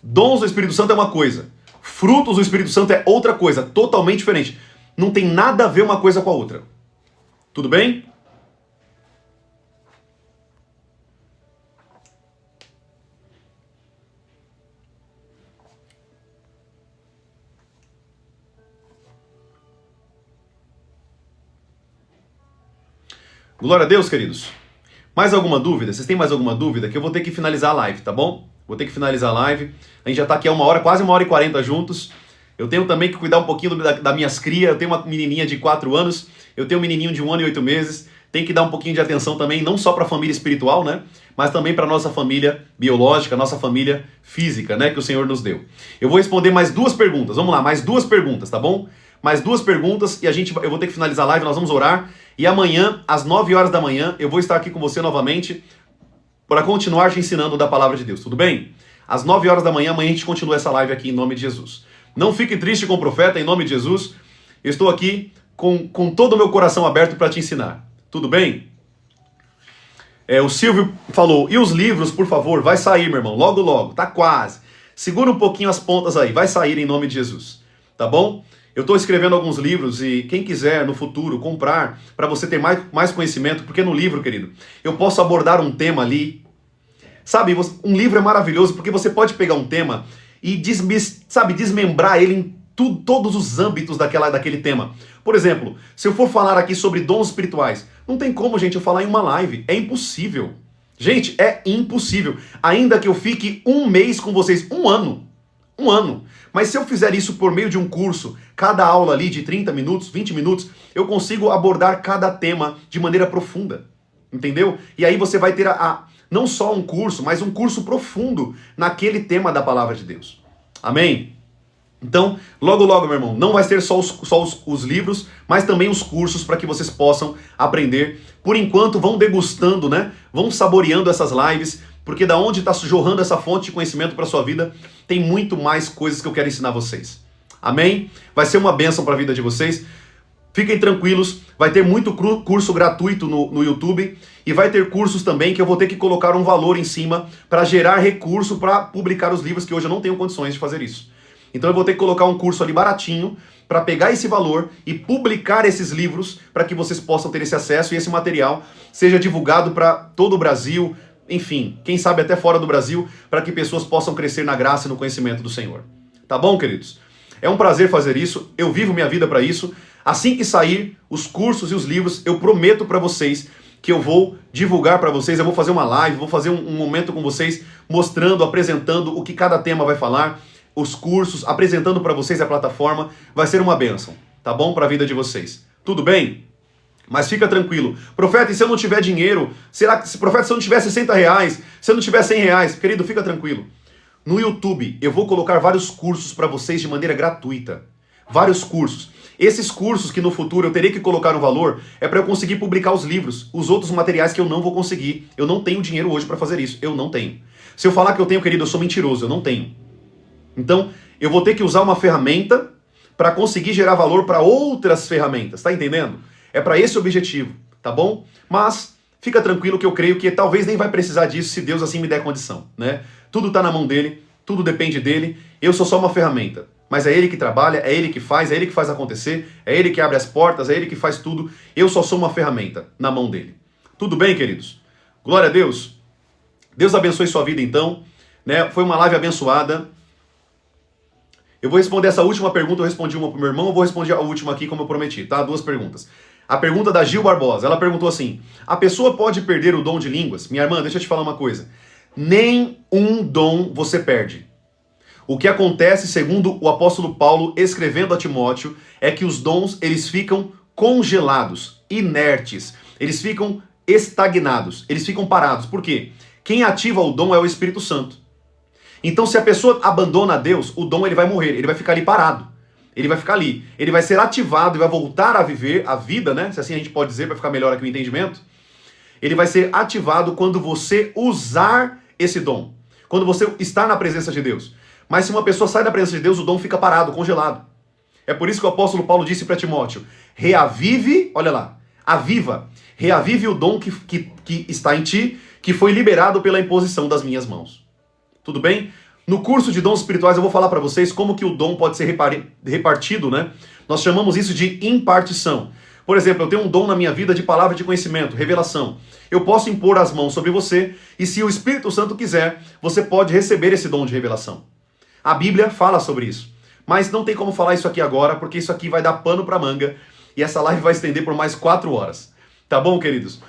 Dons do Espírito Santo é uma coisa. Frutos do Espírito Santo é outra coisa, totalmente diferente. Não tem nada a ver uma coisa com a outra. Tudo bem? Glória a Deus, queridos. Mais alguma dúvida? Vocês têm mais alguma dúvida? Que eu vou ter que finalizar a live, tá bom? Vou ter que finalizar a live. A gente já tá aqui há 1 hora, quase 1h40 juntos. Eu tenho também que cuidar um pouquinho das minhas crias. Eu tenho uma menininha de 4 anos, eu tenho um menininho de 1 ano e 8 meses. Tem que dar um pouquinho de atenção também, não só para a família espiritual, né? Mas também para a nossa família biológica, nossa família física, né? Que o Senhor nos deu. Eu vou responder mais 2 perguntas. Vamos lá, mais 2 perguntas, tá bom? Mais 2 perguntas e eu vou ter que finalizar a live, nós vamos orar. E amanhã, às 9 horas da manhã, eu vou estar aqui com você novamente para continuar te ensinando da palavra de Deus, tudo bem? Às 9 horas da manhã, amanhã a gente continua essa live aqui em nome de Jesus. Não fique triste com o profeta, em nome de Jesus. Eu estou aqui com todo o meu coração aberto para te ensinar. Tudo bem? O Silvio falou, e os livros, por favor, vai sair, meu irmão, logo, logo, tá quase. Segura um pouquinho as pontas aí, vai sair em nome de Jesus, tá bom? Eu estou escrevendo alguns livros e quem quiser no futuro comprar, para você ter mais conhecimento, porque no livro, querido, eu posso abordar um tema ali, sabe, um livro é maravilhoso porque você pode pegar um tema e desmembrar ele em todos os âmbitos daquele tema. Por exemplo, se eu for falar aqui sobre dons espirituais, não tem como, gente, eu falar em uma live. É impossível. Gente, é impossível. Ainda que eu fique 1 mês com vocês, 1 ano. 1 ano. Mas se eu fizer isso por meio de um curso, cada aula ali de 30 minutos, 20 minutos, eu consigo abordar cada tema de maneira profunda. Entendeu? E aí você vai ter não só um curso, mas um curso profundo naquele tema da palavra de Deus. Amém? Então, logo, logo, meu irmão, não vai ser só os livros, mas também os cursos para que vocês possam aprender. Por enquanto, vão degustando, né? Vão saboreando essas lives, porque da onde está jorrando essa fonte de conhecimento para a sua vida, tem muito mais coisas que eu quero ensinar vocês. Amém? Vai ser uma bênção para a vida de vocês. Fiquem tranquilos, vai ter muito curso gratuito no YouTube e vai ter cursos também que eu vou ter que colocar um valor em cima para gerar recurso para publicar os livros, que hoje eu não tenho condições de fazer isso. Então eu vou ter que colocar um curso ali baratinho para pegar esse valor e publicar esses livros para que vocês possam ter esse acesso e esse material seja divulgado para todo o Brasil, enfim, quem sabe até fora do Brasil, para que pessoas possam crescer na graça e no conhecimento do Senhor. Tá bom, queridos? É um prazer fazer isso, eu vivo minha vida para isso. Assim que sair os cursos e os livros, eu prometo para vocês que eu vou divulgar para vocês, eu vou fazer uma live, vou fazer um momento com vocês, mostrando, apresentando o que cada tema vai falar, os cursos, apresentando para vocês a plataforma, vai ser uma bênção, tá bom? Para a vida de vocês. Tudo bem? Mas fica tranquilo. Profeta, e se eu não tiver dinheiro? Profeta, se eu não tiver 60 reais? Se eu não tiver 100 reais? Querido, fica tranquilo. No YouTube, eu vou colocar vários cursos para vocês de maneira gratuita. Vários cursos. Esses cursos que no futuro eu terei que colocar um valor, é para eu conseguir publicar os livros, os outros materiais que eu não vou conseguir. Eu não tenho dinheiro hoje para fazer isso. Eu não tenho. Se eu falar que eu tenho, querido, eu sou mentiroso. Eu não tenho. Então, eu vou ter que usar uma ferramenta para conseguir gerar valor para outras ferramentas, tá entendendo? É para esse objetivo, tá bom? Mas fica tranquilo que eu creio que talvez nem vai precisar disso se Deus assim me der condição, né? Tudo tá na mão dele, tudo depende dele, eu sou só uma ferramenta. Mas é ele que trabalha, é ele que faz acontecer, é ele que abre as portas, é ele que faz tudo. Eu só sou uma ferramenta na mão dele. Tudo bem, queridos? Glória a Deus. Deus abençoe sua vida então, né? Foi uma live abençoada. Eu vou responder essa última pergunta, eu respondi uma pro meu irmão, eu vou responder a última aqui como eu prometi, tá? 2 perguntas. A pergunta da Gil Barbosa, ela perguntou assim, a pessoa pode perder o dom de línguas? Minha irmã, deixa eu te falar uma coisa. Nem um dom você perde. O que acontece, segundo o apóstolo Paulo escrevendo a Timóteo, é que os dons, eles ficam congelados, inertes, eles ficam estagnados, eles ficam parados. Por quê? Quem ativa o dom é o Espírito Santo. Então, se a pessoa abandona a Deus, o dom ele vai morrer, ele vai ficar ali parado. Ele vai ficar ali. Ele vai ser ativado e vai voltar a viver a vida, né? Se assim a gente pode dizer, para ficar melhor aqui o entendimento. Ele vai ser ativado quando você usar esse dom. Quando você está na presença de Deus. Mas se uma pessoa sai da presença de Deus, o dom fica parado, congelado. É por isso que o apóstolo Paulo disse para Timóteo, reavive, olha lá, reavive o dom que está em ti, que foi liberado pela imposição das minhas mãos. Tudo bem? No curso de dons espirituais eu vou falar para vocês como que o dom pode ser repartido, né? Nós chamamos isso de impartição. Por exemplo, eu tenho um dom na minha vida de palavra de conhecimento, revelação. Eu posso impor as mãos sobre você e se o Espírito Santo quiser, você pode receber esse dom de revelação. A Bíblia fala sobre isso. Mas não tem como falar isso aqui agora, porque isso aqui vai dar pano para manga e essa live vai estender por mais 4 horas. Tá bom, queridos?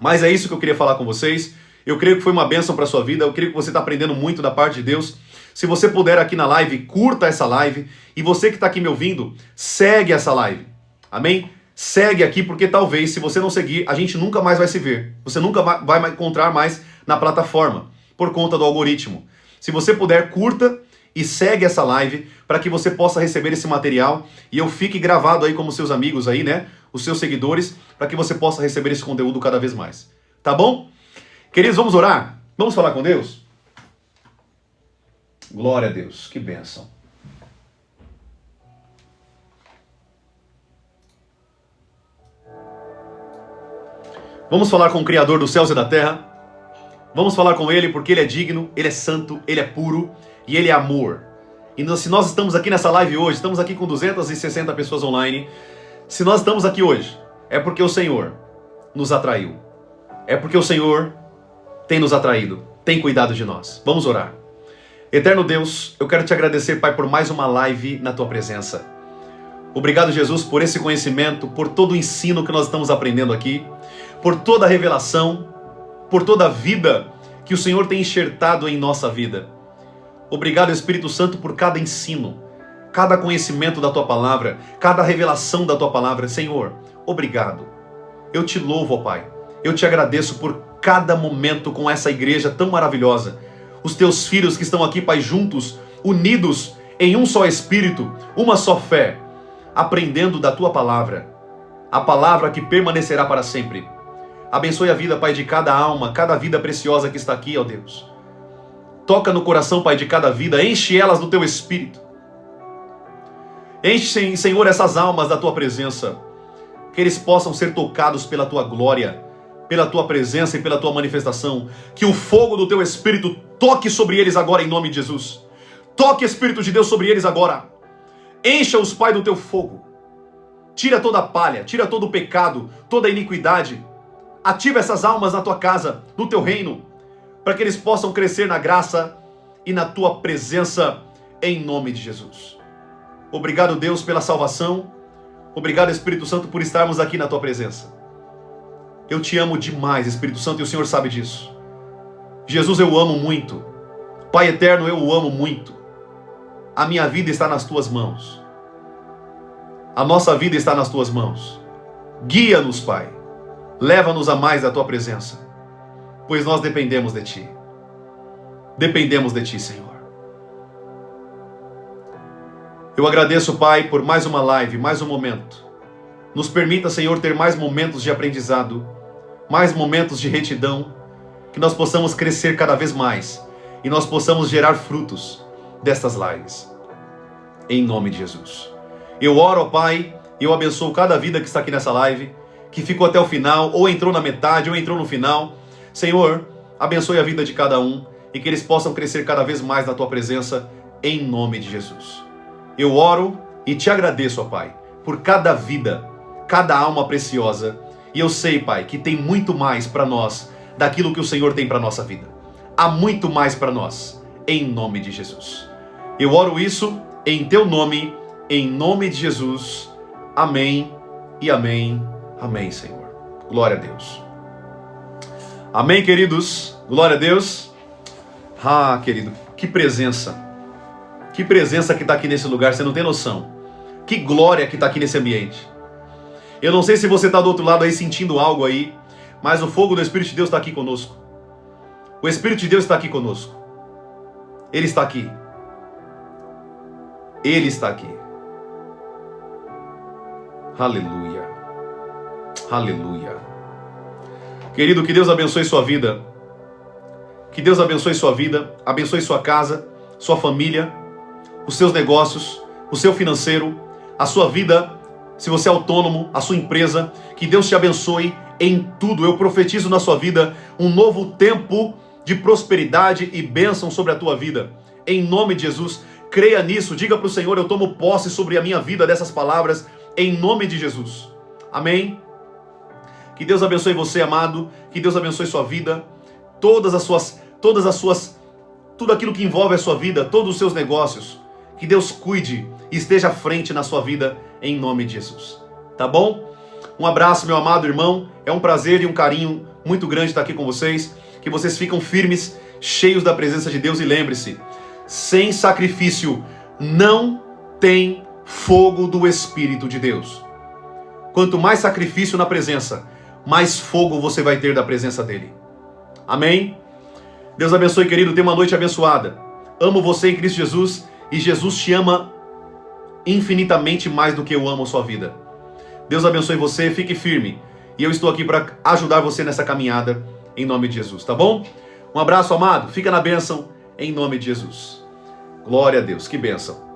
Mas é isso que eu queria falar com vocês. Eu creio que foi uma bênção para a sua vida. Eu creio que você está aprendendo muito da parte de Deus. Se você puder aqui na live, curta essa live. E você que está aqui me ouvindo, segue essa live. Amém? Segue aqui, porque talvez, se você não seguir, a gente nunca mais vai se ver. Você nunca vai encontrar mais na plataforma, por conta do algoritmo. Se você puder, curta e segue essa live, para que você possa receber esse material e eu fique gravado aí como seus amigos aí, né? Os seus seguidores, para que você possa receber esse conteúdo cada vez mais. Tá bom? Queridos, vamos orar? Vamos falar com Deus? Glória a Deus, que bênção. Vamos falar com o Criador dos céus e da terra. Vamos falar com Ele porque Ele é digno, Ele é santo, Ele é puro e Ele é amor. E se nós estamos aqui nessa live hoje, estamos aqui com 260 pessoas online. Se nós estamos aqui hoje, é porque o Senhor nos atraiu. É porque o Senhor tem nos atraído, tem cuidado de nós. Vamos orar. Eterno Deus, eu quero te agradecer, Pai, por mais uma live na Tua presença. Obrigado, Jesus, por esse conhecimento, por todo o ensino que nós estamos aprendendo aqui, por toda a revelação, por toda a vida que o Senhor tem enxertado em nossa vida. Obrigado, Espírito Santo, por cada ensino, cada conhecimento da Tua palavra, cada revelação da Tua palavra. Senhor, obrigado. Eu te louvo, ó Pai. Eu te agradeço por cada momento com essa igreja tão maravilhosa. Os Teus filhos que estão aqui, Pai, juntos, unidos em um só Espírito, uma só fé, aprendendo da Tua palavra, a palavra que permanecerá para sempre. Abençoe a vida, Pai, de cada alma, cada vida preciosa que está aqui, ó Deus. Toca no coração, Pai, de cada vida, enche elas do Teu Espírito. Enche, Senhor, essas almas da Tua presença, que eles possam ser tocados pela Tua glória, pela Tua presença e pela Tua manifestação. Que o fogo do Teu Espírito toque sobre eles agora, em nome de Jesus. Toque, Espírito de Deus, sobre eles agora. Encha-os, Pai, do Teu fogo. Tira toda a palha, tira todo o pecado, toda a iniquidade. Ativa essas almas na Tua casa, no Teu reino, para que eles possam crescer na graça e na Tua presença, em nome de Jesus. Obrigado, Deus, pela salvação. Obrigado, Espírito Santo, por estarmos aqui na Tua presença. Eu te amo demais, Espírito Santo, e o Senhor sabe disso. Jesus, eu o amo muito. Pai eterno, eu o amo muito. A minha vida está nas Tuas mãos. A nossa vida está nas Tuas mãos. Guia-nos, Pai. Leva-nos a mais da Tua presença, pois nós dependemos de Ti. Dependemos de Ti, Senhor. Eu agradeço, Pai, por mais uma live, mais um momento. Nos permita, Senhor, ter mais momentos de aprendizado, mais momentos de retidão, que nós possamos crescer cada vez mais e nós possamos gerar frutos destas lives. Em nome de Jesus. Eu oro, ó Pai, e eu abençoo cada vida que está aqui nessa live, que ficou até o final, ou entrou na metade, ou entrou no final. Senhor, abençoe a vida de cada um e que eles possam crescer cada vez mais na Tua presença, em nome de Jesus. Eu oro e te agradeço, ó Pai, por cada vida, cada alma preciosa. E eu sei, Pai, que tem muito mais para nós daquilo que o Senhor tem para a nossa vida. Há muito mais para nós, em nome de Jesus. Eu oro isso em Teu nome, em nome de Jesus. Amém e amém. Amém, Senhor. Glória a Deus. Amém, queridos. Glória a Deus. Ah, querido, que presença. Que presença que está aqui nesse lugar, você não tem noção. Que glória que está aqui nesse ambiente. Eu não sei se você está do outro lado aí sentindo algo aí, mas o fogo do Espírito de Deus está aqui conosco. O Espírito de Deus está aqui conosco. Ele está aqui. Ele está aqui. Aleluia. Aleluia. Querido, que Deus abençoe sua vida. Que Deus abençoe sua vida, abençoe sua casa, sua família, os seus negócios, o seu financeiro, a sua vida, se você é autônomo, a sua empresa. Que Deus te abençoe em tudo. Eu profetizo na sua vida um novo tempo de prosperidade e bênção sobre a tua vida. Em nome de Jesus, creia nisso. Diga para o Senhor: eu tomo posse sobre a minha vida dessas palavras, em nome de Jesus. Amém? Que Deus abençoe você, amado. Que Deus abençoe sua vida. Tudo aquilo que envolve a sua vida, todos os seus negócios. Que Deus cuide e esteja à frente na sua vida, em nome de Jesus. Tá bom? Um abraço, meu amado irmão. É um prazer e um carinho muito grande estar aqui com vocês. que vocês ficam firmes, cheios da presença de Deus. E lembre-se, sem sacrifício não tem fogo do Espírito de Deus. Quanto mais sacrifício na presença, mais fogo você vai ter da presença dele. Amém? Deus abençoe, querido. Tenha uma noite abençoada. Amo você em Cristo Jesus e Jesus te ama infinitamente mais do que eu amo a sua vida. Deus abençoe você, fique firme. E eu estou aqui para ajudar você nessa caminhada em nome de Jesus, tá bom? Um abraço, amado. Fica na bênção em nome de Jesus. Glória a Deus. Que bênção.